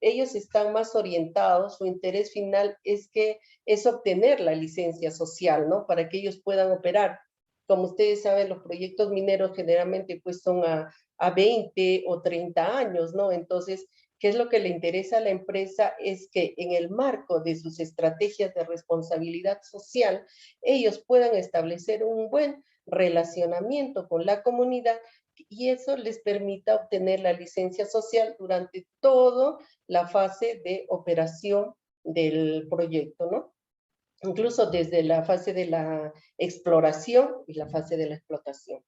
Ellos están más orientados, su interés final es obtener la licencia social, ¿no? Para que ellos puedan operar. Como ustedes saben, los proyectos mineros generalmente pues son a 20 o 30 años, ¿no? Entonces, ¿qué es lo que le interesa a la empresa? Es que en el marco de sus estrategias de responsabilidad social, ellos puedan establecer un buen relacionamiento con la comunidad y eso les permita obtener la licencia social durante toda la fase de operación del proyecto, ¿no? Incluso desde la fase de la exploración y la fase de la explotación.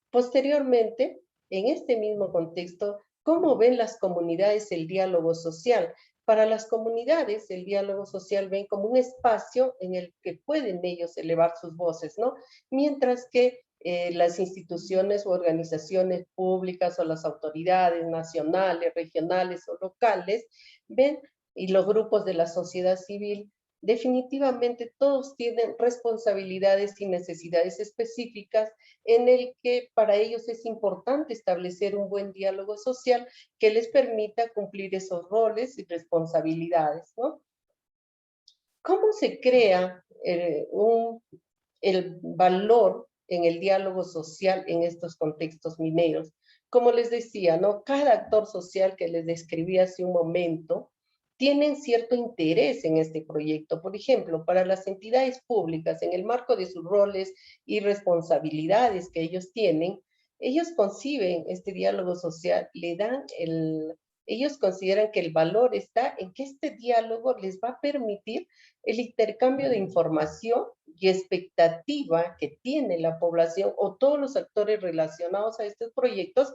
Posteriormente, en este mismo contexto, ¿cómo ven las comunidades el diálogo social? Para las comunidades, el diálogo social ven como un espacio en el que pueden ellos elevar sus voces, ¿no? Mientras que las instituciones o organizaciones públicas o las autoridades nacionales, regionales o locales ven, y los grupos de la sociedad civil, definitivamente todos tienen responsabilidades y necesidades específicas en el que para ellos es importante establecer un buen diálogo social que les permita cumplir esos roles y responsabilidades, ¿no? ¿Cómo se crea el valor en el diálogo social en estos contextos mineros? Como les decía, ¿no? Cada actor social que les describí hace un momento tienen cierto interés en este proyecto. Por ejemplo, para las entidades públicas, en el marco de sus roles y responsabilidades que ellos tienen, ellos conciben este diálogo social, ellos consideran que el valor está en que este diálogo les va a permitir el intercambio de información y expectativa que tiene la población o todos los actores relacionados a estos proyectos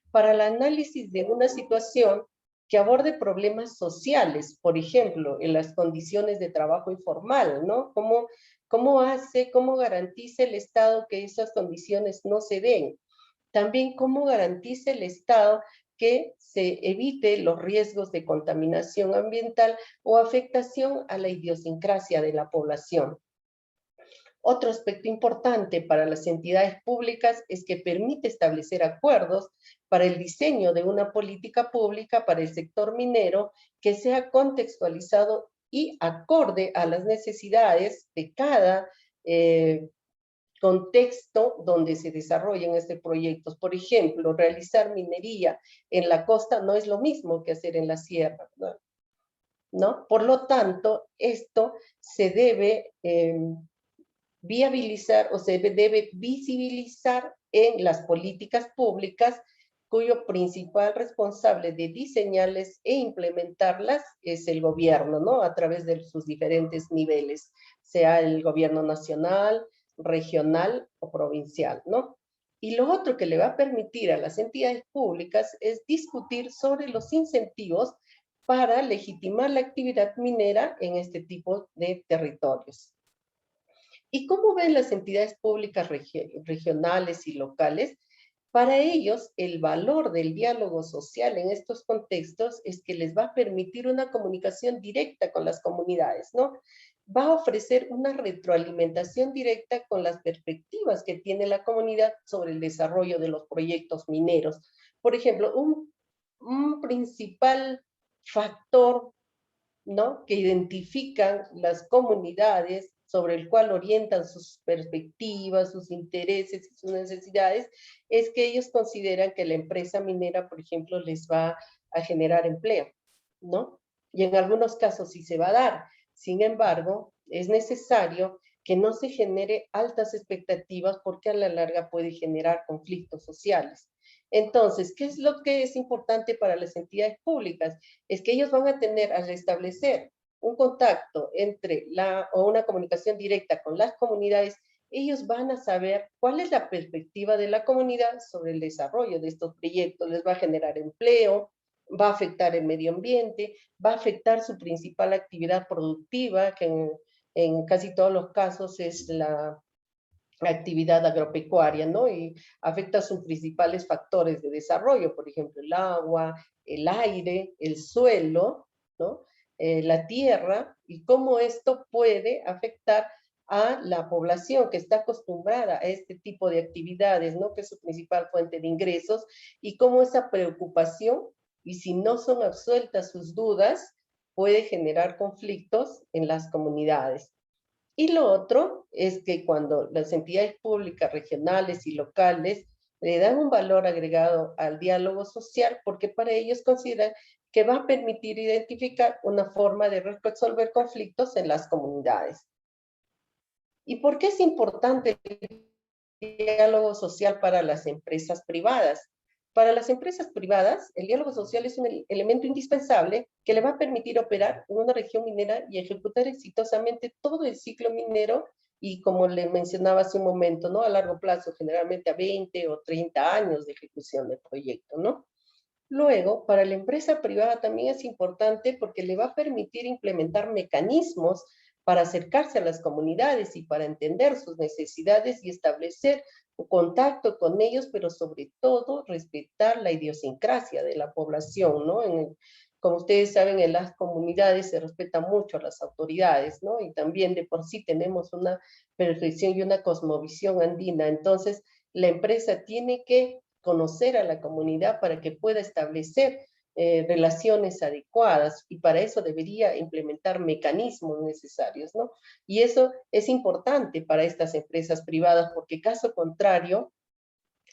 para el análisis de una situación que aborde problemas sociales, por ejemplo, en las condiciones de trabajo informal, ¿no? ¿Cómo garantiza el Estado que esas condiciones no se den? También, ¿cómo garantiza el Estado que se evite los riesgos de contaminación ambiental o afectación a la idiosincrasia de la población? Otro aspecto importante para las entidades públicas es que permite establecer acuerdos para el diseño de una política pública para el sector minero que sea contextualizado y acorde a las necesidades de cada contexto donde se desarrollan estos proyectos. Por ejemplo, realizar minería en la costa no es lo mismo que hacer en la sierra, ¿no? Por lo tanto, esto se debe viabilizar o se debe visibilizar en las políticas públicas, cuyo principal responsable de diseñarlas e implementarlas es el gobierno, ¿no? A través de sus diferentes niveles, sea el gobierno nacional, regional o provincial, ¿no? Y lo otro que le va a permitir a las entidades públicas es discutir sobre los incentivos para legitimar la actividad minera en este tipo de territorios. ¿Y cómo ven las entidades públicas regionales y locales? Para ellos, el valor del diálogo social en estos contextos es que les va a permitir una comunicación directa con las comunidades, ¿no? Va a ofrecer una retroalimentación directa con las perspectivas que tiene la comunidad sobre el desarrollo de los proyectos mineros. Por ejemplo, un principal factor, ¿no?, que identifican las comunidades, sobre el cual orientan sus perspectivas, sus intereses y sus necesidades, es que ellos consideran que la empresa minera, por ejemplo, les va a generar empleo, ¿no? Y en algunos casos sí se va a dar. Sin embargo, es necesario que no se genere altas expectativas porque a la larga puede generar conflictos sociales. Entonces, ¿qué es lo que es importante para las entidades públicas? Es que ellos van a tener, al establecer un contacto o una comunicación directa con las comunidades, ellos van a saber cuál es la perspectiva de la comunidad sobre el desarrollo de estos proyectos. Les va a generar empleo, va a afectar el medio ambiente, va a afectar su principal actividad productiva, que en casi todos los casos es la actividad agropecuaria, ¿no? Y afecta sus principales factores de desarrollo, por ejemplo, el agua, el aire, el suelo, ¿no? La tierra, y cómo esto puede afectar a la población que está acostumbrada a este tipo de actividades, ¿no?, que es su principal fuente de ingresos, y cómo esa preocupación, y si no son absueltas sus dudas, puede generar conflictos en las comunidades. Y lo otro es que cuando las entidades públicas regionales y locales le dan un valor agregado al diálogo social, porque para ellos consideran que va a permitir identificar una forma de resolver conflictos en las comunidades. ¿Y por qué es importante el diálogo social para las empresas privadas? Para las empresas privadas, el diálogo social es un elemento indispensable que le va a permitir operar en una región minera y ejecutar exitosamente todo el ciclo minero, y como le mencionaba hace un momento, ¿no?, a largo plazo, generalmente a 20 o 30 años de ejecución del proyecto, ¿no? Luego, para la empresa privada también es importante porque le va a permitir implementar mecanismos para acercarse a las comunidades y para entender sus necesidades y establecer un contacto con ellos, pero sobre todo respetar la idiosincrasia de la población, ¿no? Como ustedes saben, en las comunidades se respeta mucho a las autoridades, ¿no? Y también de por sí tenemos una perfección y una cosmovisión andina. Entonces, la empresa tiene que conocer a la comunidad para que pueda establecer relaciones adecuadas, y para eso debería implementar mecanismos necesarios, ¿no? Y eso es importante para estas empresas privadas, porque caso contrario,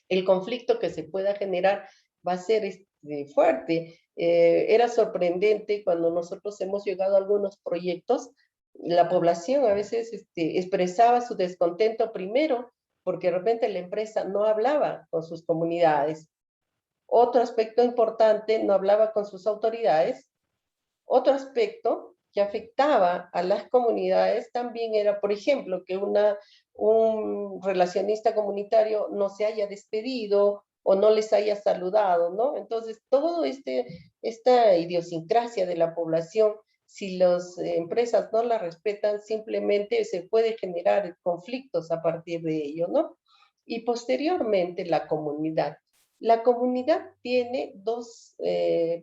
el conflicto que se pueda generar va a ser fuerte. Era sorprendente cuando nosotros hemos llegado a algunos proyectos, la población a veces expresaba su descontento primero porque de repente la empresa no hablaba con sus comunidades. Otro aspecto importante, no hablaba con sus autoridades. Otro aspecto que afectaba a las comunidades también era, por ejemplo, que un relacionista comunitario no se haya despedido o no les haya saludado, ¿no? Entonces, todo esta idiosincrasia de la población, si las empresas no la respetan, simplemente se puede generar conflictos a partir de ello, ¿no? Y posteriormente la comunidad. La comunidad tiene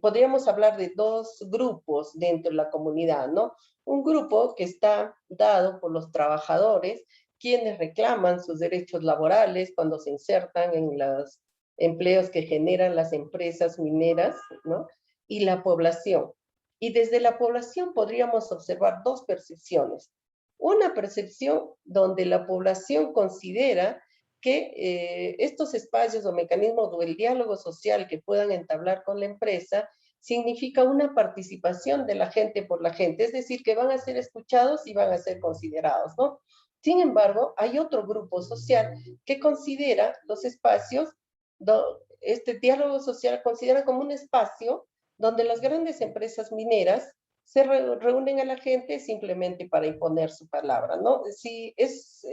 podríamos hablar de dos grupos dentro de la comunidad, ¿no? Un grupo que está dado por los trabajadores, quienes reclaman sus derechos laborales cuando se insertan en los empleos que generan las empresas mineras, ¿no? Y la población. Y desde la población podríamos observar dos percepciones. Una percepción donde la población considera que estos espacios o mecanismos o el diálogo social que puedan entablar con la empresa significa una participación de la gente por la gente, es decir, que van a ser escuchados y van a ser considerados, ¿no? Sin embargo, hay otro grupo social que considera los espacios, este diálogo social considera como un espacio donde las grandes empresas mineras se reúnen a la gente simplemente para imponer su palabra, ¿no? Si es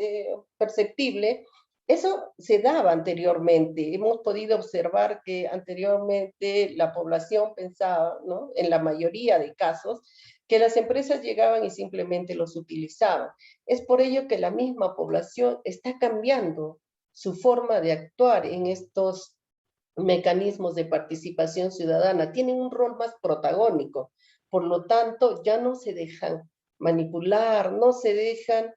perceptible, eso se daba anteriormente. Hemos podido observar que anteriormente la población pensaba, ¿no? En la mayoría de casos, que las empresas llegaban y simplemente los utilizaban. Es por ello que la misma población está cambiando su forma de actuar en estos mecanismos de participación ciudadana. Tienen un rol más protagónico. Por lo tanto, ya no se dejan manipular, no se dejan,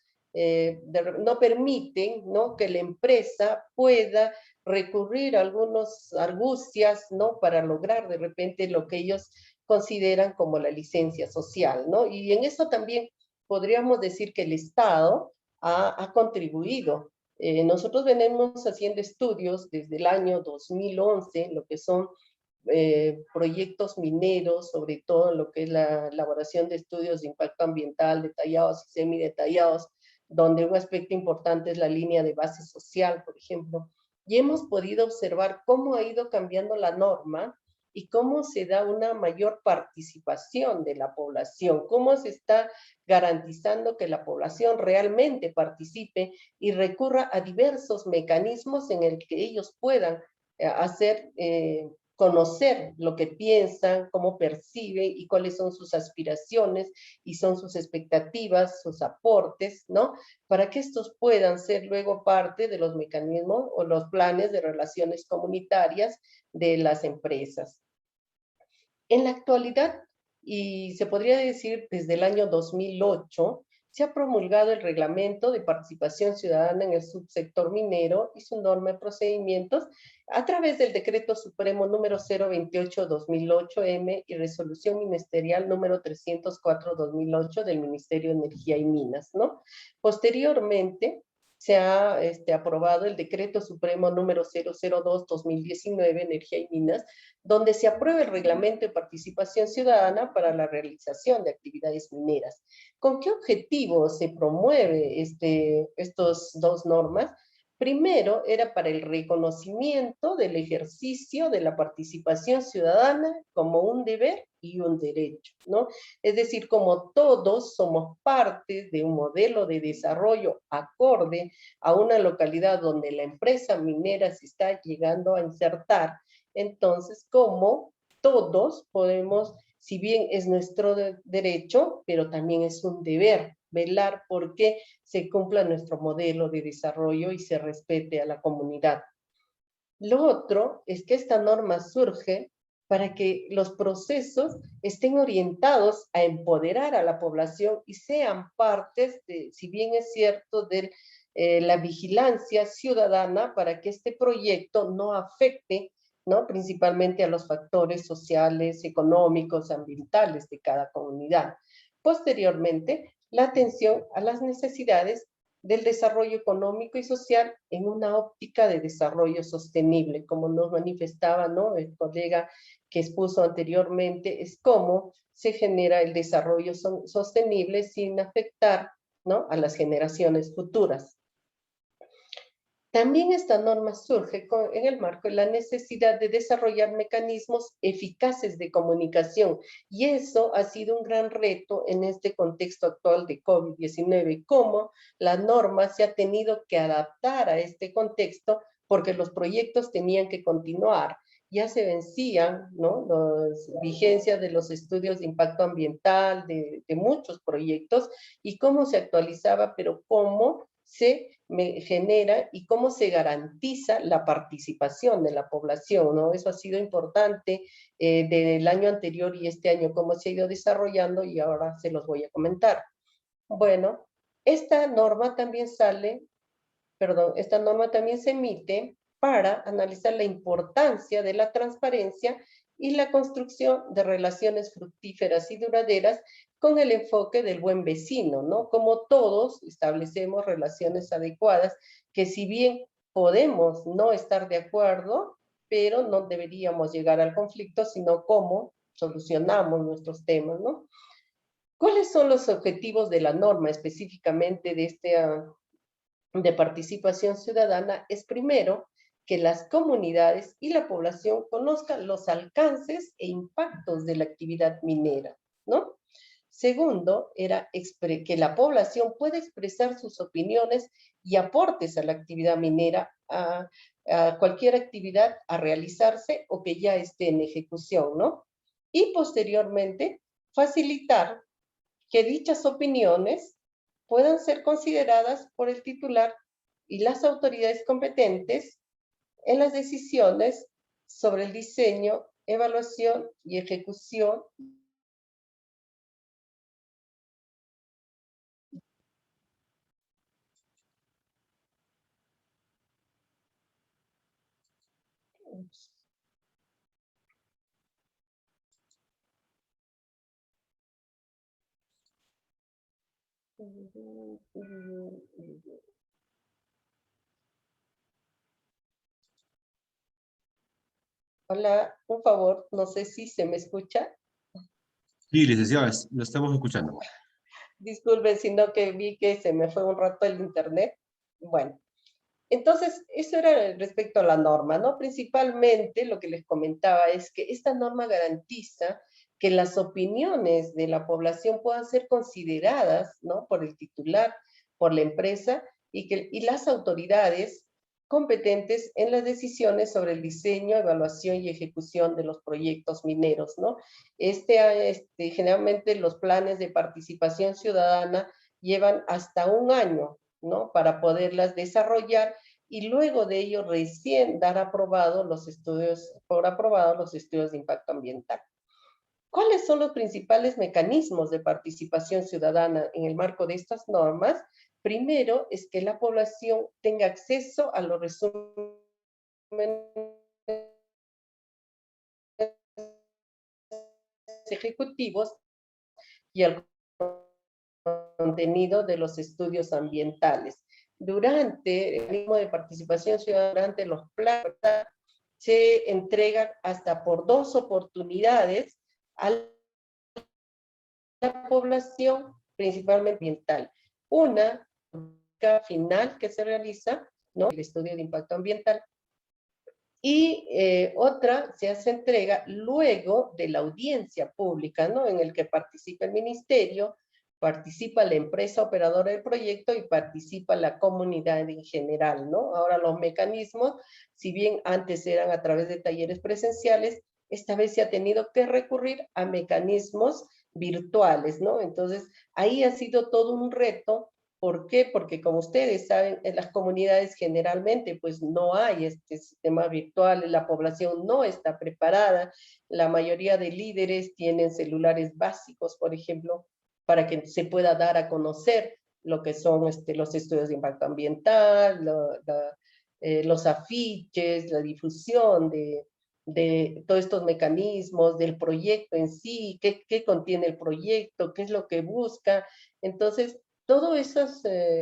no permiten, ¿no?, que la empresa pueda recurrir a algunas argucias, ¿no?, para lograr de repente lo que ellos consideran como la licencia social, ¿no? Y en eso también podríamos decir que el Estado ha contribuido. Nosotros venimos haciendo estudios desde el año 2011, lo que son proyectos mineros, sobre todo lo que es la elaboración de estudios de impacto ambiental detallados y semidetallados, donde un aspecto importante es la línea de base social, por ejemplo, y hemos podido observar cómo ha ido cambiando la norma y cómo se da una mayor participación de la población, cómo se está garantizando que la población realmente participe y recurra a diversos mecanismos en el que ellos puedan hacer conocer lo que piensan, cómo perciben y cuáles son sus aspiraciones y son sus expectativas, sus aportes, ¿no? Para que estos puedan ser luego parte de los mecanismos o los planes de relaciones comunitarias de las empresas. En la actualidad, y se podría decir desde el año 2008, se ha promulgado el Reglamento de Participación Ciudadana en el Subsector Minero y su norma de procedimientos a través del Decreto Supremo número 028-2008M y Resolución Ministerial número 304-2008 del Ministerio de Energía y Minas, ¿no? Posteriormente, se ha aprobado el Decreto Supremo número 002-2019, Energía y Minas, donde se aprueba el Reglamento de Participación Ciudadana para la realización de actividades mineras. ¿Con qué objetivo se promueve estos dos normas? Primero, era para el reconocimiento del ejercicio de la participación ciudadana como un deber y un derecho, ¿no? Es decir, como todos somos parte de un modelo de desarrollo acorde a una localidad donde la empresa minera se está llegando a insertar, entonces, como todos podemos, si bien es nuestro derecho, pero también es un deber velar porque se cumpla nuestro modelo de desarrollo y se respete a la comunidad. Lo otro es que esta norma surge para que los procesos estén orientados a empoderar a la población y sean partes, si bien es cierto, de la vigilancia ciudadana para que este proyecto no afecte, ¿no?, principalmente a los factores sociales, económicos, ambientales de cada comunidad. Posteriormente, la atención a las necesidades del desarrollo económico y social en una óptica de desarrollo sostenible, como nos manifestaba, ¿no?, el colega que expuso anteriormente, es cómo se genera el desarrollo sostenible sin afectar, ¿no?, a las generaciones futuras. También esta norma surge en el marco de la necesidad de desarrollar mecanismos eficaces de comunicación, y eso ha sido un gran reto en este contexto actual de COVID-19, cómo la norma se ha tenido que adaptar a este contexto porque los proyectos tenían que continuar. Ya se vencían, ¿no?, las vigencias de los estudios de impacto ambiental de muchos proyectos y cómo se actualizaba, pero cómo se genera y cómo se garantiza la participación de la población, ¿no? Eso ha sido importante del año anterior y este año, cómo se ha ido desarrollando, y ahora se los voy a comentar. Bueno, Esta norma también esta norma también se emite para analizar la importancia de la transparencia y la construcción de relaciones fructíferas y duraderas con el enfoque del buen vecino, ¿no? Como todos establecemos relaciones adecuadas, que si bien podemos no estar de acuerdo, pero no deberíamos llegar al conflicto, sino cómo solucionamos nuestros temas, ¿no? ¿Cuáles son los objetivos de la norma específicamente de participación ciudadana? Es primero que las comunidades y la población conozcan los alcances e impactos de la actividad minera, ¿no? Segundo, era que la población pueda expresar sus opiniones y aportes a la actividad minera, a cualquier actividad a realizarse o que ya esté en ejecución, ¿no? Y posteriormente, facilitar que dichas opiniones puedan ser consideradas por el titular y las autoridades competentes en las decisiones sobre el diseño, evaluación y ejecución . Hola, un favor, no sé si se me escucha. Sí, licenciada, lo estamos escuchando. Disculpen, sino que vi que se me fue un rato el internet. Bueno, entonces, eso era respecto a la norma, ¿no? Principalmente lo que les comentaba es que esta norma garantiza que las opiniones de la población puedan ser consideradas, ¿no? Por el titular, por la empresa y las autoridades competentes en las decisiones sobre el diseño, evaluación y ejecución de los proyectos mineros, ¿no? Generalmente los planes de participación ciudadana llevan hasta un año, ¿no? Para poderlas desarrollar y luego de ello recién dar aprobados los estudios de impacto ambiental. ¿Cuáles son los principales mecanismos de participación ciudadana en el marco de estas normas? Primero es que la población tenga acceso a los resúmenes ejecutivos y al contenido de los estudios ambientales. Durante el mecanismo de participación ciudadana, durante los planes, se entregan hasta por 2 oportunidades a la población, principalmente ambiental. Una final que se realiza, ¿no? El estudio de impacto ambiental. Y otra se hace entrega luego de la audiencia pública, ¿no? En el que participa el ministerio, participa la empresa operadora del proyecto y participa la comunidad en general, ¿no? Ahora los mecanismos, si bien antes eran a través de talleres presenciales, esta vez se ha tenido que recurrir a mecanismos virtuales, ¿no? Entonces, ahí ha sido todo un reto. ¿Por qué? Porque como ustedes saben, en las comunidades generalmente pues no hay este sistema virtual, la población no está preparada, la mayoría de líderes tienen celulares básicos, por ejemplo, para que se pueda dar a conocer lo que son los estudios de impacto ambiental, los afiches, la difusión de todos estos mecanismos, del proyecto en sí, qué contiene el proyecto, qué es lo que busca. Entonces, toda esa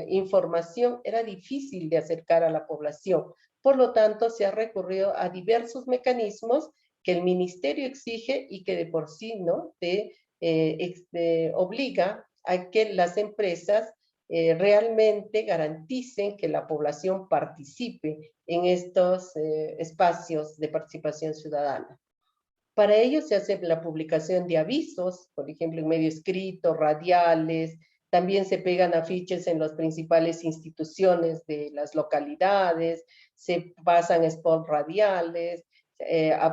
información era difícil de acercar a la población. Por lo tanto, se ha recurrido a diversos mecanismos que el ministerio exige y que de por sí, ¿no? Obliga a que las empresas realmente garanticen que la población participe en estos espacios de participación ciudadana. Para ello se hace la publicación de avisos, por ejemplo, en medio escrito, radiales, también se pegan afiches en las principales instituciones de las localidades, se pasan spots radiales,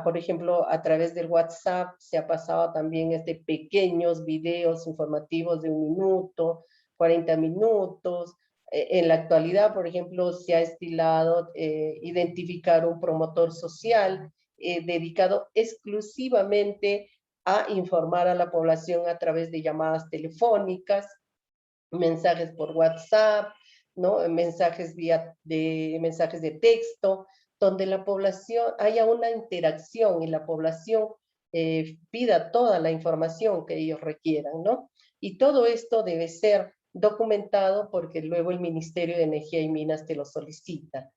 por ejemplo, a través del WhatsApp se ha pasado también pequeños videos informativos de 1 minuto, 40 minutos. En la actualidad, por ejemplo, se ha estilado identificar un promotor social dedicado exclusivamente a informar a la población a través de llamadas telefónicas. mensajes por WhatsApp, ¿no? Mensajes mensajes de texto, donde la población haya una interacción y la población pida toda la información que ellos requieran, ¿no? Y todo esto debe ser documentado porque luego el Ministerio de Energía y Minas te lo solicita.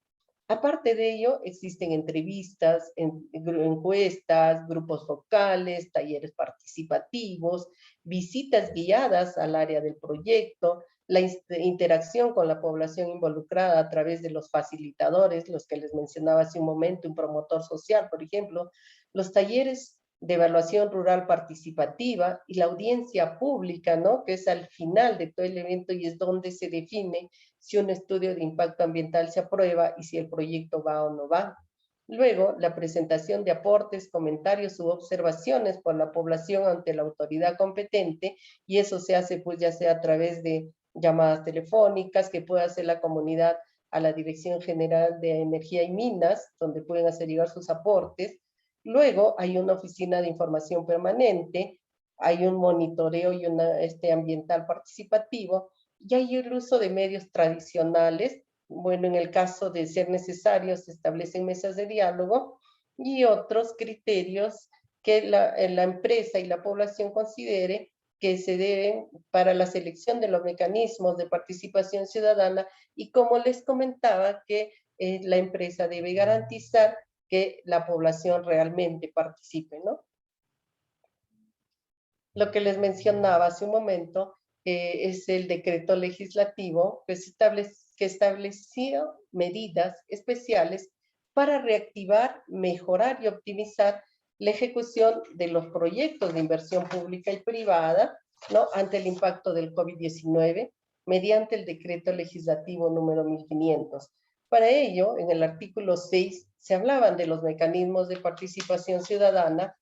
Aparte de ello, existen entrevistas, encuestas, grupos focales, talleres participativos, visitas guiadas al área del proyecto, la interacción con la población involucrada a través de los facilitadores, los que les mencionaba hace un momento, un promotor social, por ejemplo, los talleres de evaluación rural participativa y la audiencia pública, ¿no? Que es al final de todo el evento y es donde se define si un estudio de impacto ambiental se aprueba y si el proyecto va o no va. Luego, la presentación de aportes, comentarios u observaciones por la población ante la autoridad competente, y eso se hace pues ya sea a través de llamadas telefónicas que puede hacer la comunidad a la Dirección General de Energía y Minas, donde pueden hacer llegar sus aportes. Luego hay una oficina de información permanente, hay un monitoreo y ambiental participativo, y hay el uso de medios tradicionales. Bueno, en el caso de ser necesario, se establecen mesas de diálogo y otros criterios que la empresa y la población considere que se deben para la selección de los mecanismos de participación ciudadana y como les comentaba que la empresa debe garantizar que la población realmente participe, ¿no? Lo que les mencionaba hace un momento es el decreto legislativo que estableció medidas especiales para reactivar, mejorar y optimizar la ejecución de los proyectos de inversión pública y privada, ¿no? Ante el impacto del COVID-19, mediante el decreto legislativo número 1500. Para ello, en el artículo 6 se hablaban de los mecanismos de participación ciudadana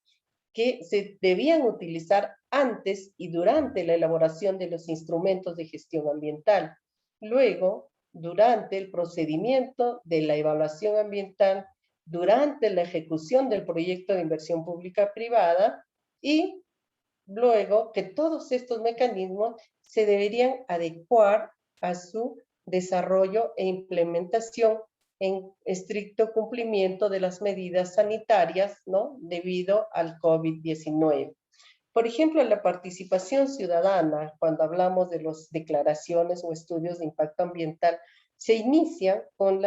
que se debían utilizar antes y durante la elaboración de los instrumentos de gestión ambiental. Luego, durante el procedimiento de la evaluación ambiental, durante la ejecución del proyecto de inversión pública privada y luego que todos estos mecanismos se deberían adecuar a su desarrollo e implementación en estricto cumplimiento de las medidas sanitarias, ¿no? Debido al COVID-19. Por ejemplo, la participación ciudadana, cuando hablamos de las declaraciones o estudios de impacto ambiental, se inicia con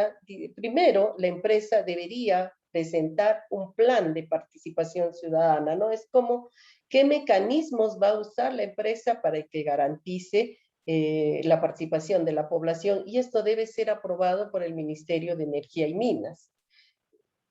primero, la empresa debería presentar un plan de participación ciudadana, ¿no? Es como qué mecanismos va a usar la empresa para que garantice la participación de la población, y esto debe ser aprobado por el Ministerio de Energía y Minas.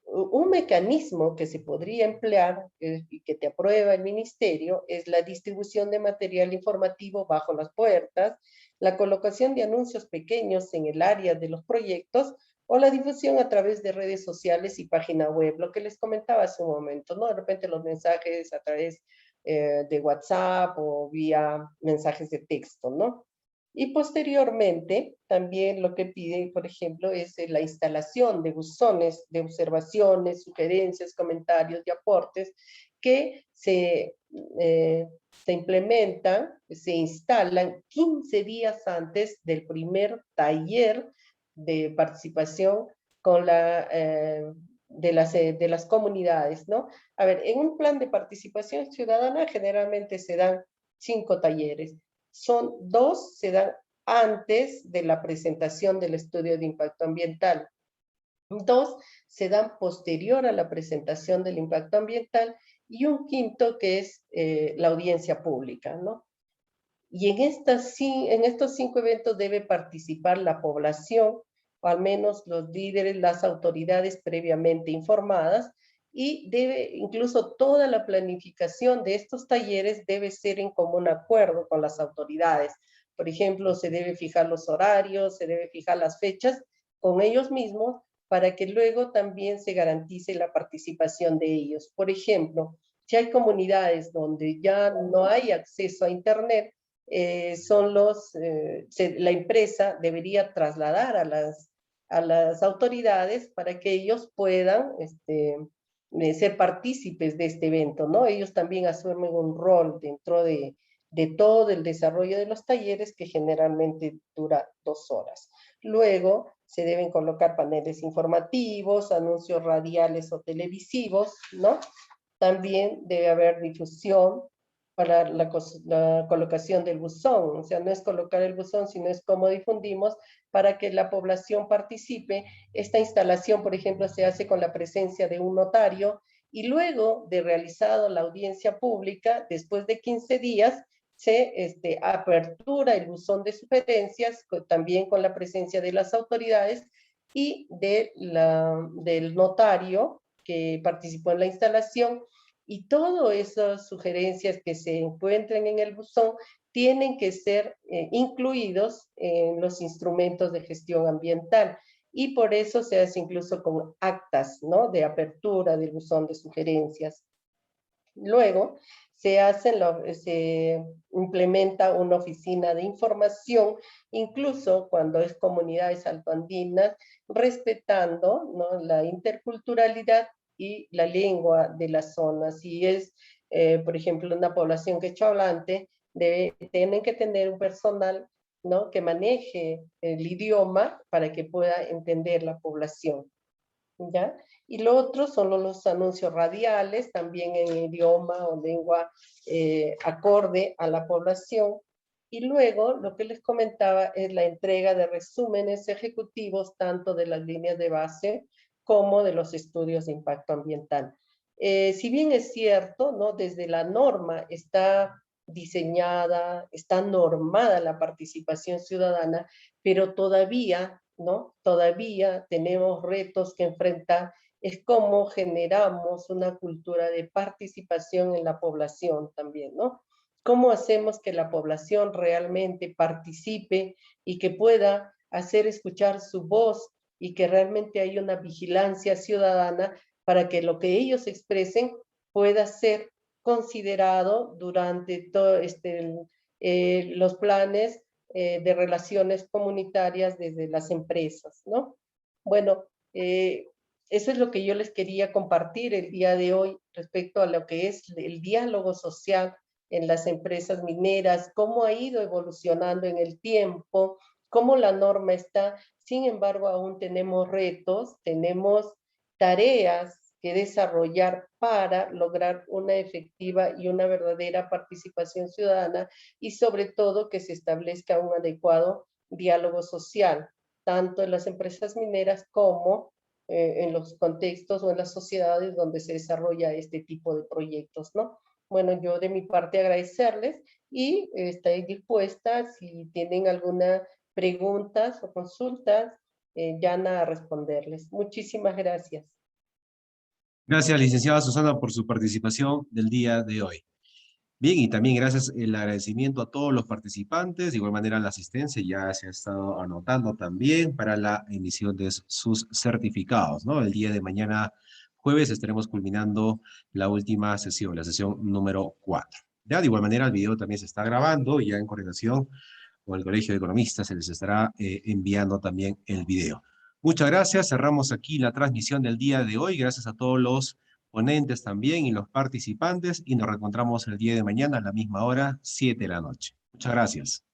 Un mecanismo que se podría emplear y que te aprueba el ministerio es la distribución de material informativo bajo las puertas, la colocación de anuncios pequeños en el área de los proyectos o la difusión a través de redes sociales y página web, lo que les comentaba hace un momento, ¿no? De repente los mensajes a través de WhatsApp o vía mensajes de texto, ¿no? Y posteriormente, también lo que piden, por ejemplo, es la instalación de buzones de observaciones, sugerencias, comentarios y aportes que se implementan, se instalan 15 días antes del primer taller de participación con de las comunidades, ¿no? A ver, en un plan de participación ciudadana generalmente se dan 5 talleres. Son 2 se dan antes de la presentación del estudio de impacto ambiental. 2 se dan posterior a la presentación del impacto ambiental y un quinto que es la audiencia pública, ¿no? Y en estos 5 eventos debe participar la población, o al menos los líderes, las autoridades previamente informadas, y incluso toda la planificación de estos talleres debe ser en común acuerdo con las autoridades. Por ejemplo, se debe fijar los horarios, se debe fijar las fechas con ellos mismos para que luego también se garantice la participación de ellos. Por ejemplo, si hay comunidades donde ya no hay acceso a Internet, la empresa debería trasladar a las autoridades para que ellos puedan ser partícipes de este evento, ¿no? Ellos también asumen un rol dentro de de todo el desarrollo de los talleres, que generalmente dura 2 horas. Luego se deben colocar paneles informativos, anuncios radiales o televisivos, ¿no? También debe haber difusión para la colocación del buzón. O sea, no es colocar el buzón, sino es cómo difundimos para que la población participe. Esta instalación, por ejemplo, se hace con la presencia de un notario, y luego de realizado la audiencia pública, después de 15 días, se apertura el buzón de sugerencias, también con la presencia de las autoridades y del notario que participó en la instalación, y todas esas sugerencias que se encuentren en el buzón tienen que ser incluidos en los instrumentos de gestión ambiental, y por eso se hace incluso con actas, ¿no?, de apertura del buzón de sugerencias. Luego se implementa una oficina de información, incluso cuando es comunidades altoandinas, respetando, ¿no?, la interculturalidad y la lengua de las zonas. Si es, por ejemplo, una población quechohablante, tienen que tener un personal, ¿no?, que maneje el idioma para que pueda entender la población, ¿ya? Y lo otro son los anuncios radiales, también en idioma o lengua acorde a la población. Y luego, lo que les comentaba es la entrega de resúmenes ejecutivos, tanto de las líneas de base como de los estudios de impacto ambiental. Si bien es cierto, ¿no?, desde la norma está diseñada, está normada la participación ciudadana, pero todavía, ¿no?, todavía tenemos retos que enfrentar. Es cómo generamos una cultura de participación en la población también, ¿no? ¿Cómo hacemos que la población realmente participe y que pueda hacer escuchar su voz, y que realmente haya una vigilancia ciudadana para que lo que ellos expresen pueda ser considerado durante todo los planes de relaciones comunitarias desde las empresas, ¿no? Bueno, eso es lo que yo les quería compartir el día de hoy respecto a lo que es el diálogo social en las empresas mineras, cómo ha ido evolucionando en el tiempo, cómo la norma está. Sin embargo, aún tenemos retos, tenemos tareas que desarrollar para lograr una efectiva y una verdadera participación ciudadana, y sobre todo que se establezca un adecuado diálogo social, tanto en las empresas mineras como en los contextos o en las sociedades donde se desarrolla este tipo de proyectos, ¿no? Bueno, yo de mi parte agradecerles, y estoy dispuesta, si tienen alguna preguntas o consultas, Yana, a responderles. Muchísimas gracias. Gracias, licenciada Susana, por su participación del día de hoy. Bien, y también gracias, el agradecimiento a todos los participantes. De igual manera, la asistencia ya se ha estado anotando también para la emisión de sus certificados, ¿no? El día de mañana, jueves, estaremos culminando la última sesión, la sesión número 4. Ya, de igual manera, el video también se está grabando, ya en coordinación con el Colegio de Economistas se les estará enviando también el video. Muchas gracias, cerramos aquí la transmisión del día de hoy. Gracias a todos los ponentes también y los participantes, y nos reencontramos el día de mañana a la misma hora, 7 de la noche. Muchas gracias.